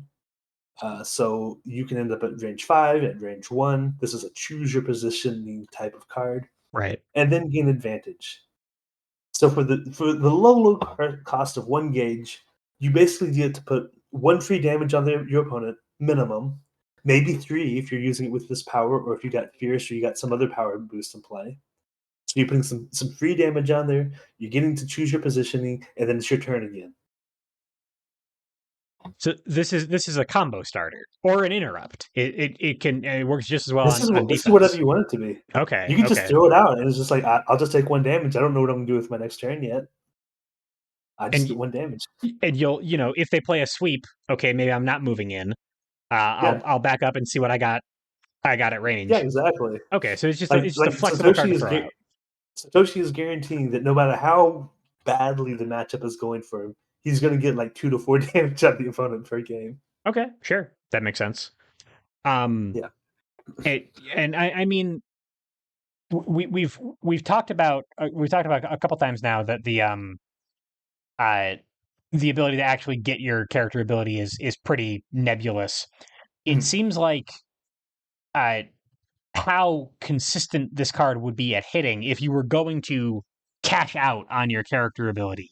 So you can end up at range 5, at range 1. This is a choose your positioning type of card, Right. and then gain advantage. So for the low cost of 1 gauge, you basically get to put 1 free damage on your opponent minimum, maybe 3 if you're using it with this power, or if you got fierce or you got some other power boost in play. So you're putting some free damage on there. You're getting to choose your positioning, and then it's your turn again. So this is a combo starter or an interrupt. It works just as well on This is whatever defense. you want it to be. Okay. You can just Okay. throw it out, and it's just like I'll just take 1 damage. I don't know what I'm gonna do with my next turn yet. I just And get 1 damage. and you'll if they play a sweep, okay, maybe I'm not moving in. Yeah, I'll back up and see what I got at yeah, range. exactly. Okay, so it's just a Like flexible card to throw out. Satoshi is guaranteeing that no matter how badly the matchup is going for him, he's going to get like 2 to 4 damage out of the opponent per game. Okay, sure, that makes sense. Um, Yeah. and I mean we've talked about a couple times now that the the ability to actually get your character ability is pretty nebulous. It Mhm. seems like uh, how consistent this card would be at hitting if you were going to cash out on your character ability.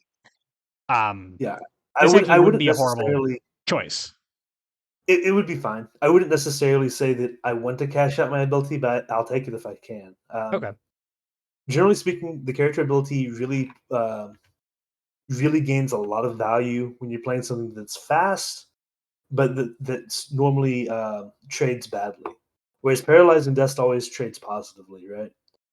Um, Yeah, this actually I wouldn't wouldn't be a horrible necessarily. choice. It would be fine. I wouldn't necessarily say that I want to cash out my ability, but I'll take it if I can. Okay. Generally speaking, the character ability really gains a lot of value when you're playing something that's fast, but that's normally trades badly. Whereas paralyzed and dust always trades positively, right?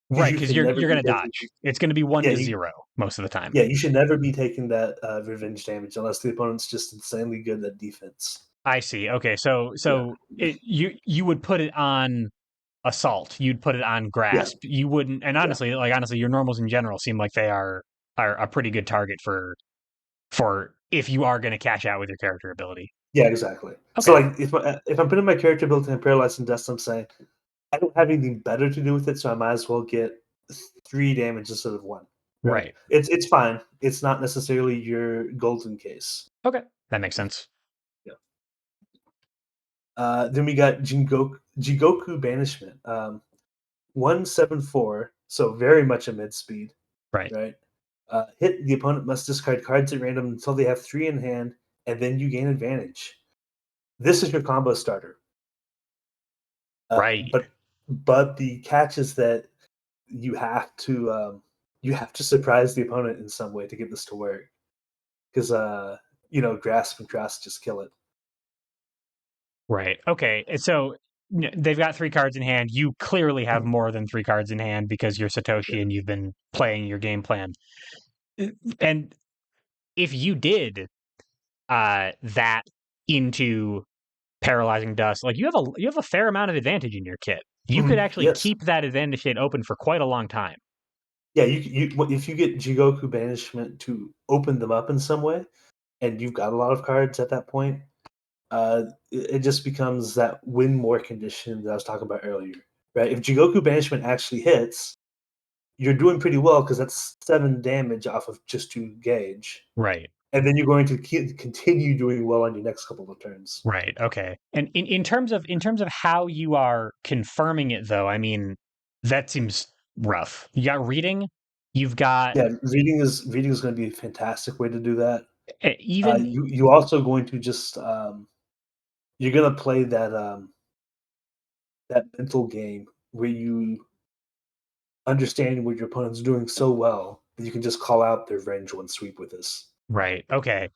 Because Right, you because can never you're be going to taking. dodge. It's going to be one Yeah, to zero most of the time. you should never be taking that revenge damage unless the opponent's just insanely good at defense. I see. Okay, so Yeah, you would put it on assault. You'd put it on yeah, grasp. You wouldn't. And yeah, honestly, your normals in general seem like they are a pretty good target for if you are going to cash out with your character ability. yeah, exactly. So Okay. like if I'm putting my character ability in paralyzed and dust, I'm saying I don't have anything better to do with it, so I might as well get 3 damage instead of 1. Right? Right. It's fine. It's not necessarily your golden case. Okay. That makes sense. Yeah. Then we got Jigoku Banishment. 174, so very much a mid speed, Right. right? Hit the opponent must discard cards at random until they have 3 in hand, and then you gain advantage. This is your combo starter. Uh, Right. but but the catch is that you have to you have to surprise the opponent in some way to get this to work because grasp and grasp just kill it. Right. Okay. So they've got 3 cards in hand. You clearly have Mhm. more than 3 cards in hand because you're Satoshi Yeah. and you've been playing your game plan. And if you did that into paralyzing dust, like you have a fair amount of advantage in your kit. You could Mhm. actually Yes. keep that advantage hit open for quite a long time. Yeah. If you get Jigoku banishment to open them up in some way, and you've got a lot of cards at that point, it just becomes that win more condition that I was talking about earlier, right? If Jigoku banishment actually hits, you're doing pretty well because that's 7 damage off of just 2 gauge. Right. And then you're going to continue doing well on your next couple of turns. Right. Okay. And in terms of how you are confirming it though, I mean, that seems rough. You got reading, you've got Yeah, reading is going to be a fantastic way to do that. even You also going to just you're going to play that mental game where you understand what your opponent's doing so well that you can just call out their range one sweep with this. right. Okay.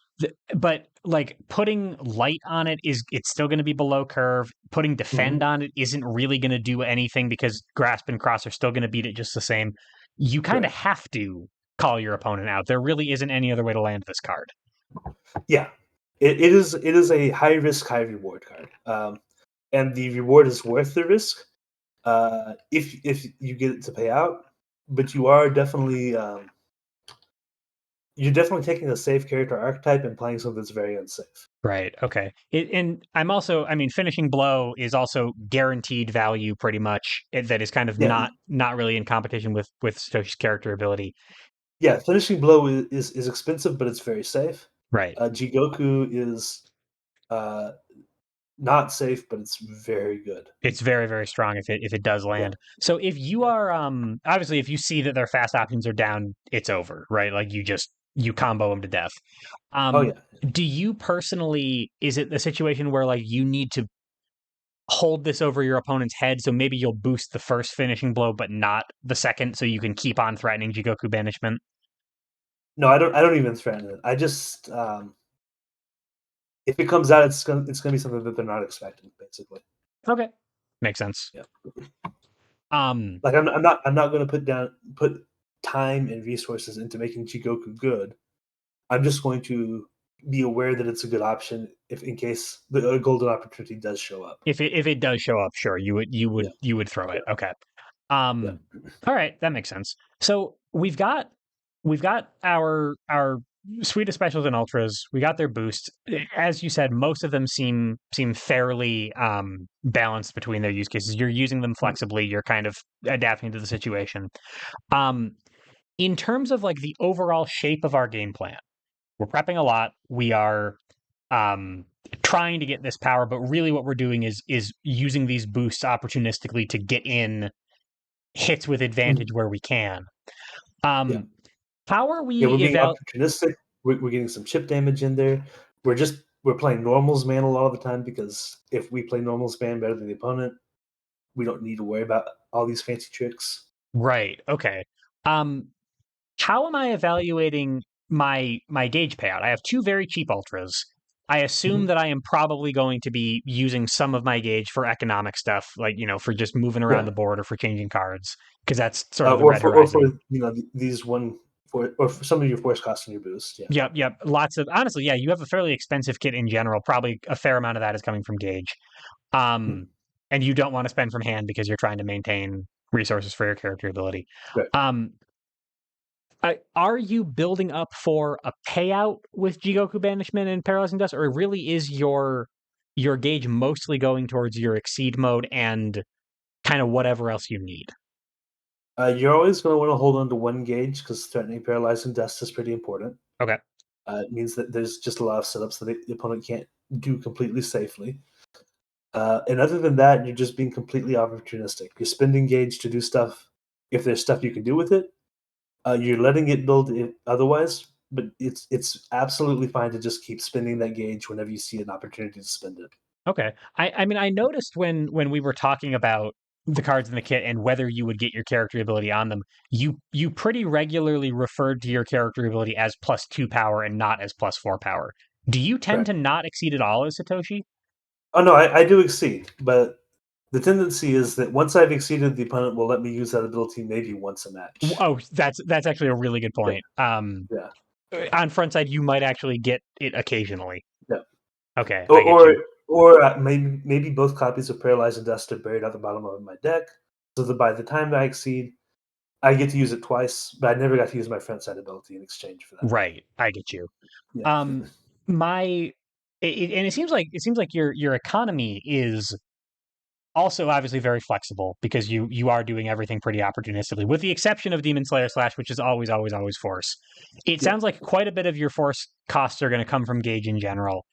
But like putting light on it is it's still going to be below curve. Putting defend Hmm. on it isn't really going to do anything because grasp and cross are still going to beat it just the same. You kind of Right. have to call your opponent out. There really isn't any other way to land this card. Yeah. It is a high risk, high reward card. And the reward is worth the risk if you get it to pay out. But you're definitely taking a safe character archetype and playing something that's very unsafe. Right. Okay. And I'm also, I mean, finishing blow is also guaranteed value, pretty much. That is kind of Yeah, not really in competition with Satoshi's character ability. yeah. Finishing blow is expensive, but it's very safe. Right. Jigoku is uh, not safe, but it's very good. It's very strong if it does Yeah, land. So if you yeah. are obviously if you see that their fast options are down, it's over, right? Like you combo them to death. Oh Um, yeah. do you personally is it the situation where like you need to hold this over your opponent's head so maybe you'll boost the first finishing blow but not the second so you can keep on threatening Jigoku banishment? No, I don't. I don't even threaten it. I just if it comes out, it's gonna be something that they're not expecting, basically. Okay. Makes sense. Yeah. Um Like I'm not gonna put time and resources into making Jigoku good. I'm just going to be aware that it's a good option if in case the golden opportunity does show up. if it does show up, sure, Yeah, you would throw it. yeah, Okay. yeah. All right, that makes sense. So we've got our sweetest specials and ultras. We got their boosts. As you said, most of them seem fairly balanced between their use cases. You're using them Mhm. flexibly. You're kind of adapting to the situation. Um, in terms of like the overall shape of our game plan. We're prepping a lot. We are um, trying to get this power, but really what we're doing is using these boosts opportunistically to get in hits with advantage Mhm. where we can. Yeah. Um, how are Yeah, we're we being eval? opportunistic. We're getting some chip damage in there. We're playing normals man a lot of the time because if we play normals man better than the opponent, we don't need to worry about all these fancy tricks. Right. Okay. Um, how am I evaluating my gauge payout? I have two very cheap ultras. I assume Mhm. that I am probably going to be using some of my gauge for economic stuff, like for just moving around Yeah. the board or for changing cards, because that's sort of the red Or for horizon. these one for some of your force costs in your boost. Yeah. Yep, yep. Lots of honestly, yeah. You have a fairly expensive kit in general. Probably a fair amount of that is coming from gauge. Mhm. And you don't want to spend from hand because you're trying to maintain resources for your character ability. Right. Um, are you building up for a payout with Jigoku Banishment and Paralyzing Dust, or really is your gauge mostly going towards your exceed mode and kind of whatever else you need? You're always going to want to hold on to one gauge because threatening, paralyzing dust is pretty important. Okay, It means that there's just a lot of setups that the opponent can't do completely safely. And other than that, you're just being completely opportunistic. You're spending gauge to do stuff if there's stuff you can do with it. You're letting it build it otherwise, but it's absolutely fine to just keep spending that gauge whenever you see an opportunity to spend it. okay. I mean, I noticed when we were talking about the cards in the kit and whether you would get your character ability on them, you pretty regularly referred to your character ability as +2 power and not as +4 power. Do you tend Right. to not exceed at all as Satoshi? Oh no, I do exceed, but the tendency is that once I've exceeded, the opponent will let me use that ability maybe once a match. Oh, that's actually a really good Yeah, point. yeah, On front side, you might actually get it occasionally. yeah. Okay, Or I get you. maybe both copies of Paralyze and Dust are buried at the bottom of my deck, so that by the time I exceed, I get to use it twice, but I never got to use my front side ability in exchange for that. Right, I get you. Yeah. Um, my and it seems like your economy is also obviously very flexible because you are doing everything pretty opportunistically, with the exception of Demon Slayer Slash, which is always force. It Yeah. sounds like quite a bit of your force costs are going to come from Gauge in general.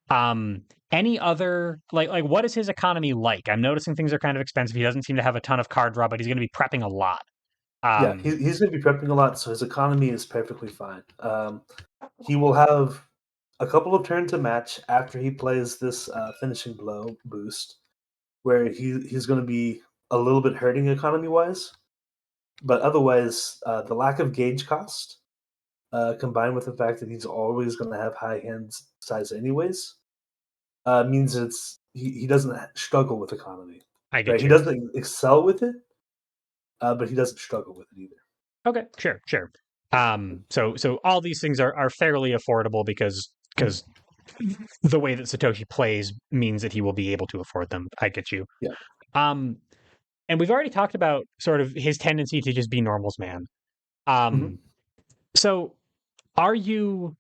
Um, any other like what is his economy like? I'm noticing things are kind of expensive. He doesn't seem to have a ton of card draw, but he's going to be prepping a lot. Yeah, Um, he's going to be prepping a lot, so his economy is perfectly fine. He will have a couple of turns a match after he plays this finishing blow boost, where he's going to be a little bit hurting economy wise, but otherwise, the lack of gauge cost, combined with the fact that he's always going to have high hand size anyways, means he doesn't struggle with economy. I Right? get He you. doesn't excel with it, but he doesn't struggle with it either. Okay, sure. So all these things are fairly affordable Mhm. because the way that Satoshi plays means that he will be able to afford them. I get you. Yeah. Um, and we've already talked about sort of his tendency to just be normals man. Mhm. Um, so are you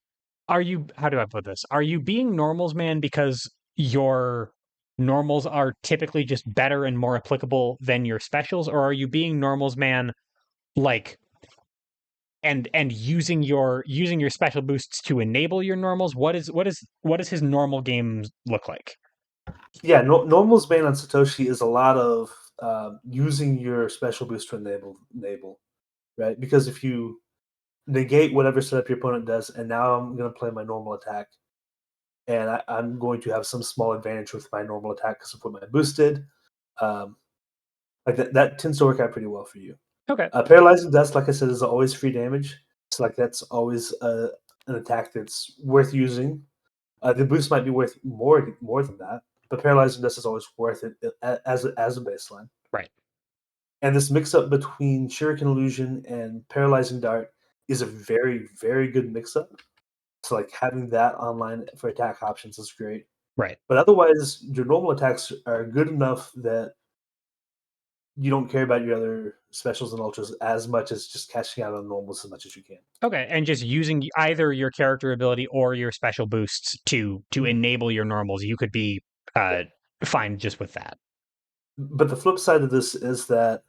are you how do I put this? Are you being normals man because your normals are typically just better and more applicable than your specials, or are you being normals man like and using your special boosts to enable your normals? What does his normal game look like? Yeah, normal's ban on Satoshi is a lot of using your special boost to enable, right? Because if you negate whatever setup your opponent does, and now I'm going to play my normal attack, and I'm going to have some small advantage with my normal attack because of what my boost did. Um, like that tends to work out pretty well for you. Okay, Paralyzing Dust, like I said, is always free damage. So like that's always an attack that's worth using. The boost might be worth more than that, but Paralyzing Dust is always worth it as a baseline. right, And this mix up between Shuriken Illusion and Paralyzing Dart is a very good mix up. So like having that online for attack options is great. right. But otherwise, your normal attacks are good enough that you don't care about your other specials and ultras as much as just cashing out on normals as much as you can. Okay, and just using either your character ability or your special boosts to Mhm. enable your normals, you could be Yeah. uh fine just with that. But the flip side of this is that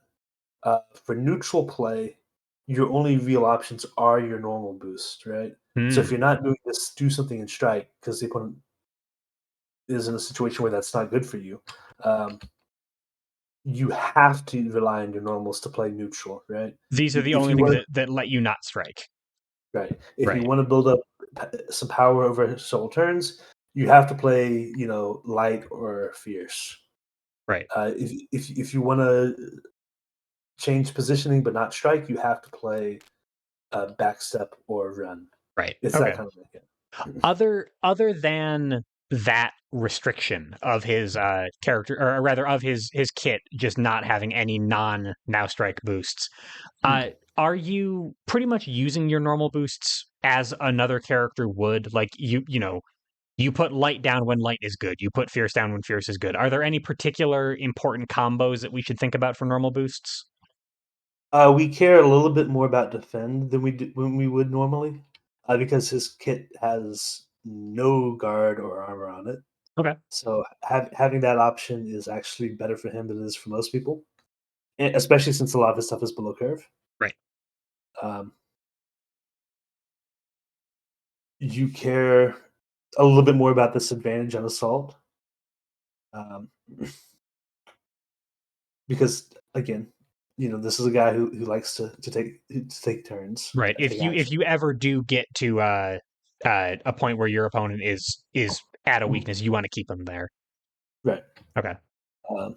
for neutral play, your only real options are your normal boost, right? So if Hmm. you're not doing this, do something in strike because the opponent is in a situation where that's not good for you. Um, you have to rely on your normals to play neutral, right? These are the If only you things want that let you not strike. right, if you Right. want to build up some power over several turns, you have to play, light or fierce. Right. If you want to change positioning but not strike, you have to play backstep or run. Right. It's that Okay. kind of mechanic. Other than that restriction of his character, or rather of his kit just not having any non now strike boosts, uh, are you pretty much using your normal boosts as another character would? Like you put light down when light is good. You put fierce down when fierce is good. Are there any particular important combos that we should think about for normal boosts? We care a little bit more about defend than when we would normally, because his kit has no guard or armor on it. Okay. So having that option is actually better for him than it is for most people, especially since a lot of his stuff is below curve. Right. Um, you care a little bit more about this advantage on assault, um, because again, this is a guy who likes to take turns, Right. take If action. you ever do get to a point where your opponent is at a weakness, you want to keep him there. Right. Okay. Um,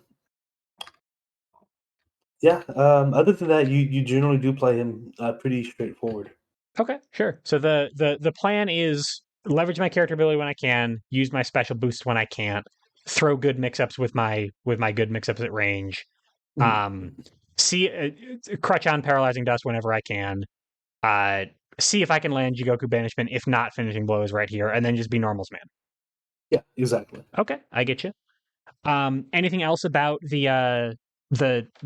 yeah. Other than that, you generally do play him pretty straightforward. Okay, sure. So the plan is leverage my character ability when I can, use my special boost when I can't, throw good mix-ups with my good mix-ups at range. Mhm. Um, see crutch on paralyzing dust whenever I can. Uh, see if I can land Jigoku banishment. If not, finishing blow is right here, and then just be normals man. Yeah, exactly. Okay, I get you. Anything else about the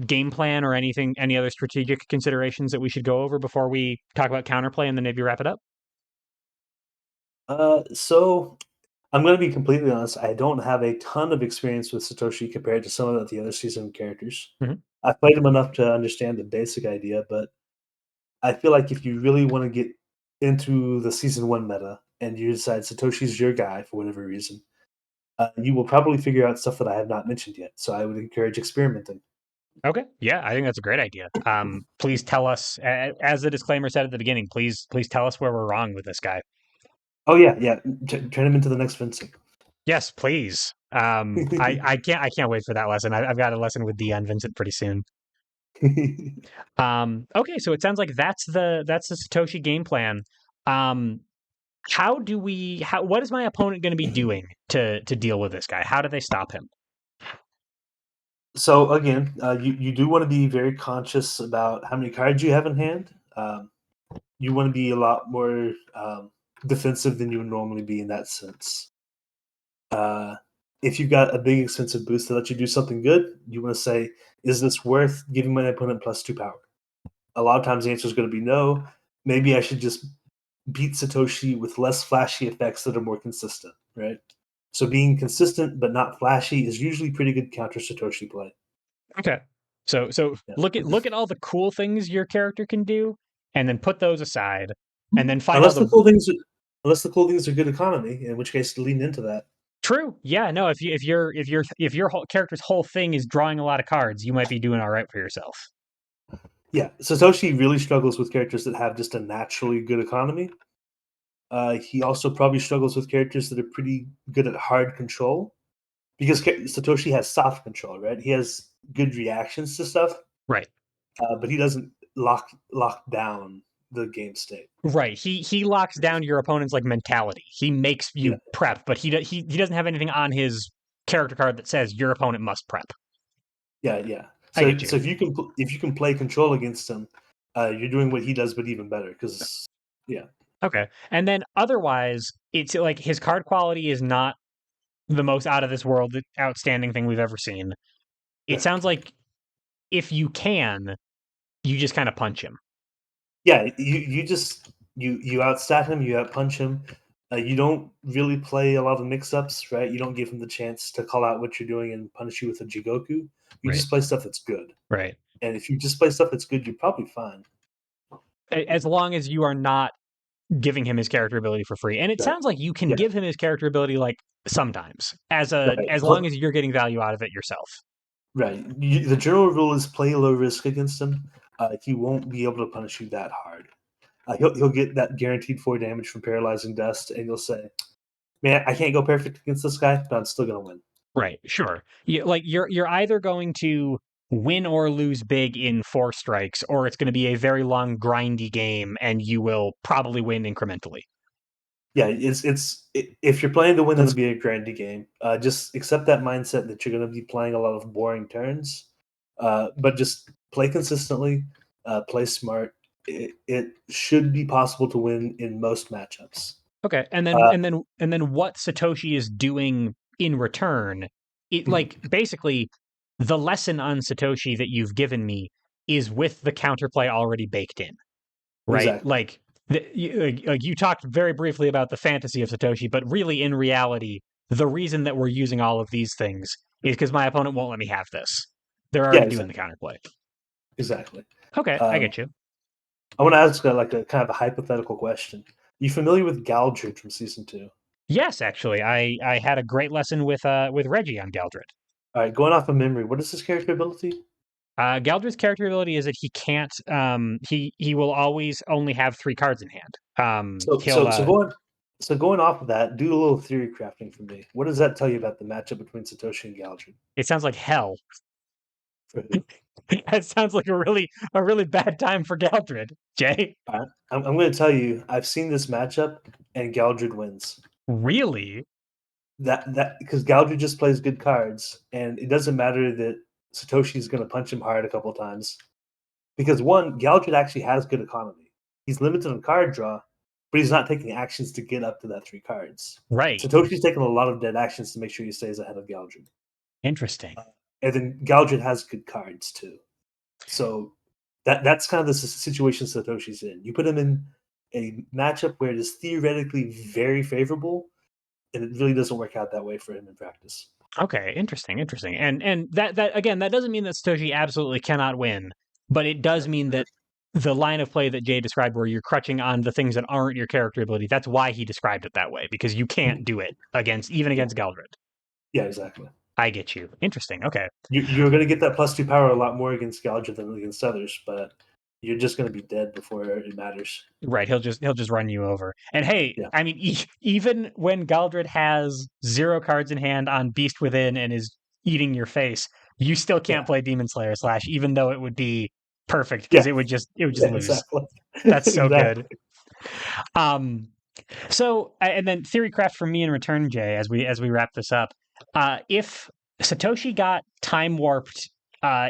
game plan or any other strategic considerations that we should go over before we talk about counterplay and then maybe wrap it up? So I'm going to be completely honest. I don't have a ton of experience with Satoshi compared to some of the other season characters. Mhm. I've played him enough to understand the basic idea, but I feel like if you really want to get into the season one meta and you decide Satoshi's your guy for whatever reason, you will probably figure out stuff that I have not mentioned yet. So I would encourage experimenting. Okay. Yeah, I think that's a great idea. Please tell us, as the disclaimer said at the beginning, please tell us where we're wrong with this guy. Oh yeah, yeah. Turn him into the next Vincent. Yes, please. I can't wait for that lesson. I've got a lesson with Dion Vincent pretty soon. Okay, so it sounds like that's the Satoshi game plan. Um, what is my opponent going to be doing to deal with this guy? How do they stop him? So again, you do want to be very conscious about how many cards you have in hand. You want to be a lot more defensive than you would normally be in that sense. Uh, if you've got a big expensive boost that lets you do something good, you want to say, is this worth giving my opponent +2 power? A lot of times the answer is going to be no. Maybe I should just beat Satoshi with less flashy effects that are more consistent, right? So being consistent but not flashy is usually pretty good counter Satoshi play. Okay. So Yeah. look at all the cool things your character can do, and then put those aside, and then find all Unless the the cool things, unless the cool things are good economy, in which case lean into that. true. Yeah, no. If your whole character's whole thing is drawing a lot of cards, you might be doing all right for yourself. Yeah, Satoshi really struggles with characters that have just a naturally good economy. He also probably struggles with characters that are pretty good at hard control because Satoshi has soft control, right? He has good reactions to stuff, Right. but he doesn't lock down the game state. Right. He locks down your opponent's like mentality. He makes Yeah, you prep, but he doesn't have anything on his character card that says your opponent must prep. yeah, yeah. I So get you. so if you can play control against him, you're doing what he does, but even better. Because yeah, Okay. And then otherwise, it's like his card quality is not the most out of this world outstanding thing we've ever seen. It right. sounds like if you can, you just kind of punch him. Yeah, you just you outstat him, you outpunch him. You don't really play a lot of mix-ups, right? You don't give him the chance to call out what you're doing and punish you with a Jigoku. You Right. just play stuff that's good, Right. and if you just play stuff that's good, you're probably fine. As long as you are not giving him his character ability for free. And it Right. sounds like you can Yeah. give him his character ability like sometimes Right. as long as you're getting value out of it yourself. Right. The general rule is play low risk against him. He won't be able to punish you that hard. He'll get that guaranteed 4 damage from paralyzing dust, and you'll say, "Man, I can't go perfect against this guy, but I'm still gonna win." Right, sure. You're either going to win or lose big in 4 strikes, or it's going to be a very long grindy game, and you will probably win incrementally. Yeah, if you're playing to win, That's it'll be a grindy game. Just accept that mindset that you're going to be playing a lot of boring turns, but just play consistently, play smart. It should be possible to win in most matchups. okay. Uh, And then what Satoshi is doing in return, it mhm, like basically the lesson on Satoshi that you've given me is with the counterplay already baked in. Right? exactly. Like you talked very briefly about the fantasy of Satoshi, but really in reality, the reason that we're using all of these things is because my opponent won't let me have this. They're Yeah, already doing the exactly. counterplay. Exactly. Okay, I Um, get you. I want to ask like a kind of a hypothetical question. You familiar with Galdred from season 2? Yes, actually, I had a great lesson with Reggie on Galdred. All right, going off of memory, what is his character ability? Galdred's character ability is that he can't he will always only have 3 cards in hand. So He'll so so going so going off of that, do a little theory crafting for me. What does that tell you about the matchup between Satoshi and Galdred? It sounds like hell. For who? It sounds like a really bad time for Galdred, Jay. I'm going to tell you, I've seen this matchup, and Galdred wins. Really? That because Galdred just plays good cards, and it doesn't matter that Satoshi's going to punch him hard a couple times because one, Galdred actually has good economy. He's limited on card draw, but he's not taking actions to get up to that 3 cards. Right. Satoshi's taking a lot of dead actions to make sure he stays ahead of Galdred. Interesting. And then Galdred has good cards too. So that's kind of the situation Satoshi's in. You put him in a matchup where it is theoretically very favorable, and it really doesn't work out that way for him in practice. Okay, interesting. And that again, that doesn't mean that Satoshi absolutely cannot win, but it does Right. mean that the line of play that Jay described where you're crutching on the things that aren't your character ability, that's why he described it that way, because you can't Mhm. do it against even Yeah, against Galdred. yeah, exactly. I get you. Interesting. Okay. You're going to get that +2 power a lot more against Galdred than against others, but you're just going to be dead before it matters. Right, he'll just run you over. And hey, Yeah, I mean, even when Galdred has 0 cards in hand on Beast Within and is eating your face, you still yeah, can't play Demon Slayer Slash, even though it would be perfect because yeah, it would just yeah, lose. exactly, That's so good. exactly. Um, and then theory craft from me in return, Jay, as we wrap this up. If Satoshi got time warped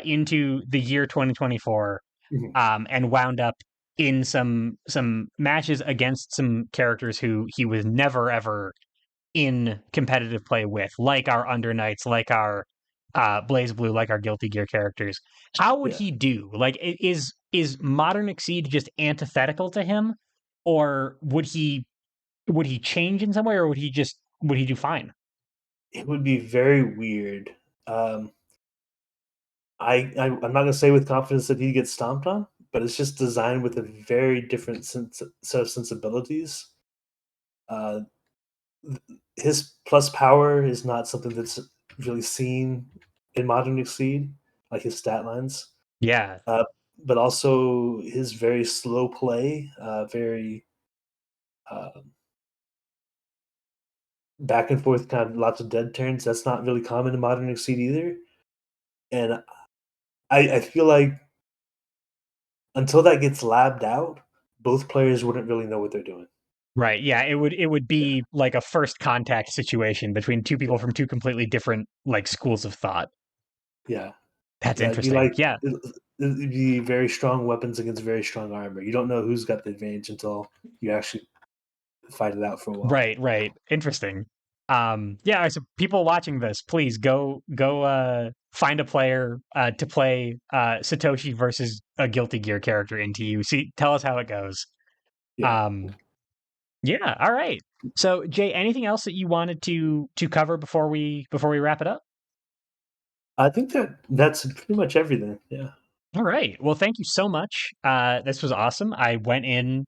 into the year 2024 Mhm. and wound up in some matches against some characters who he was never ever in competitive play with, like our Under Knights, like our Blaze Blue, like our Guilty Gear characters. How would Yeah, he do? Like, is Modern Exceed just antithetical to him, or would he change in some way, or would he do fine? it would be very weird. Um, I'm not gonna say with confidence that he gets stomped on, but it's just designed with a very different set of sensibilities. Uh, his plus power is not something that's really seen in Modern Exceed, like his stat lines. Yeah, Uh, but also his very slow play, very uh, back and forth, kind of lots of dead turns. That's not really common in Modern Exceed either. And I feel like until that gets labbed out, both players wouldn't really know what they're doing. right. Yeah, it would Yeah, be like a first contact situation between two people yeah, from two completely different like schools of thought. yeah, That's yeah. It'd be interesting. like Yeah. it'd be very strong weapons against very strong armor. You don't know who's got the advantage until you actually fight it out for a while. Right. Interesting. Yeah, so people watching this, please go find a player to play Satoshi versus a Guilty Gear character into you. See, tell us how it goes. Yeah, Um, yeah, all right. So, Jay, anything else that you wanted to cover before we wrap it up? I think that's pretty much everything. Yeah. All right. Well, thank you so much. This was awesome. I went in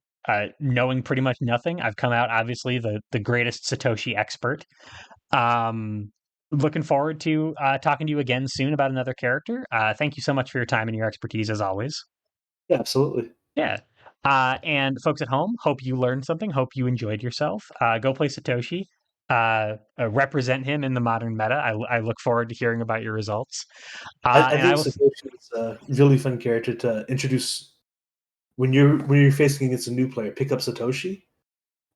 knowing pretty much nothing. I've come out obviously the greatest Satoshi expert. Um, Looking forward to talking to you again soon about another character. Thank you so much for your time and your expertise as always. Yeah, absolutely. Yeah. And folks at home, hope you learned something. Hope you enjoyed yourself. Go play Satoshi. Represent him in the modern meta. I look forward to hearing about your results. I And I think will. Satoshi is a really fun character to introduce when you're facing against a new player. Pick up Satoshi.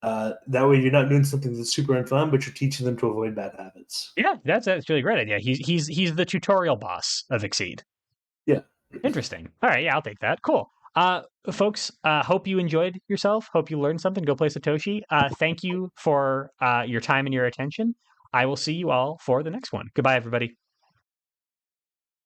That way, you're not doing something that's super unfun, but you're teaching them to avoid bad habits. Yeah, that's really great idea. He's the tutorial boss of Exceed. Yeah. Interesting. All right, yeah, I'll take that. Cool. Folks, hope you enjoyed yourself. Hope you learned something. Go play Satoshi. Thank you for your time and your attention. I will see you all for the next one. Goodbye, everybody.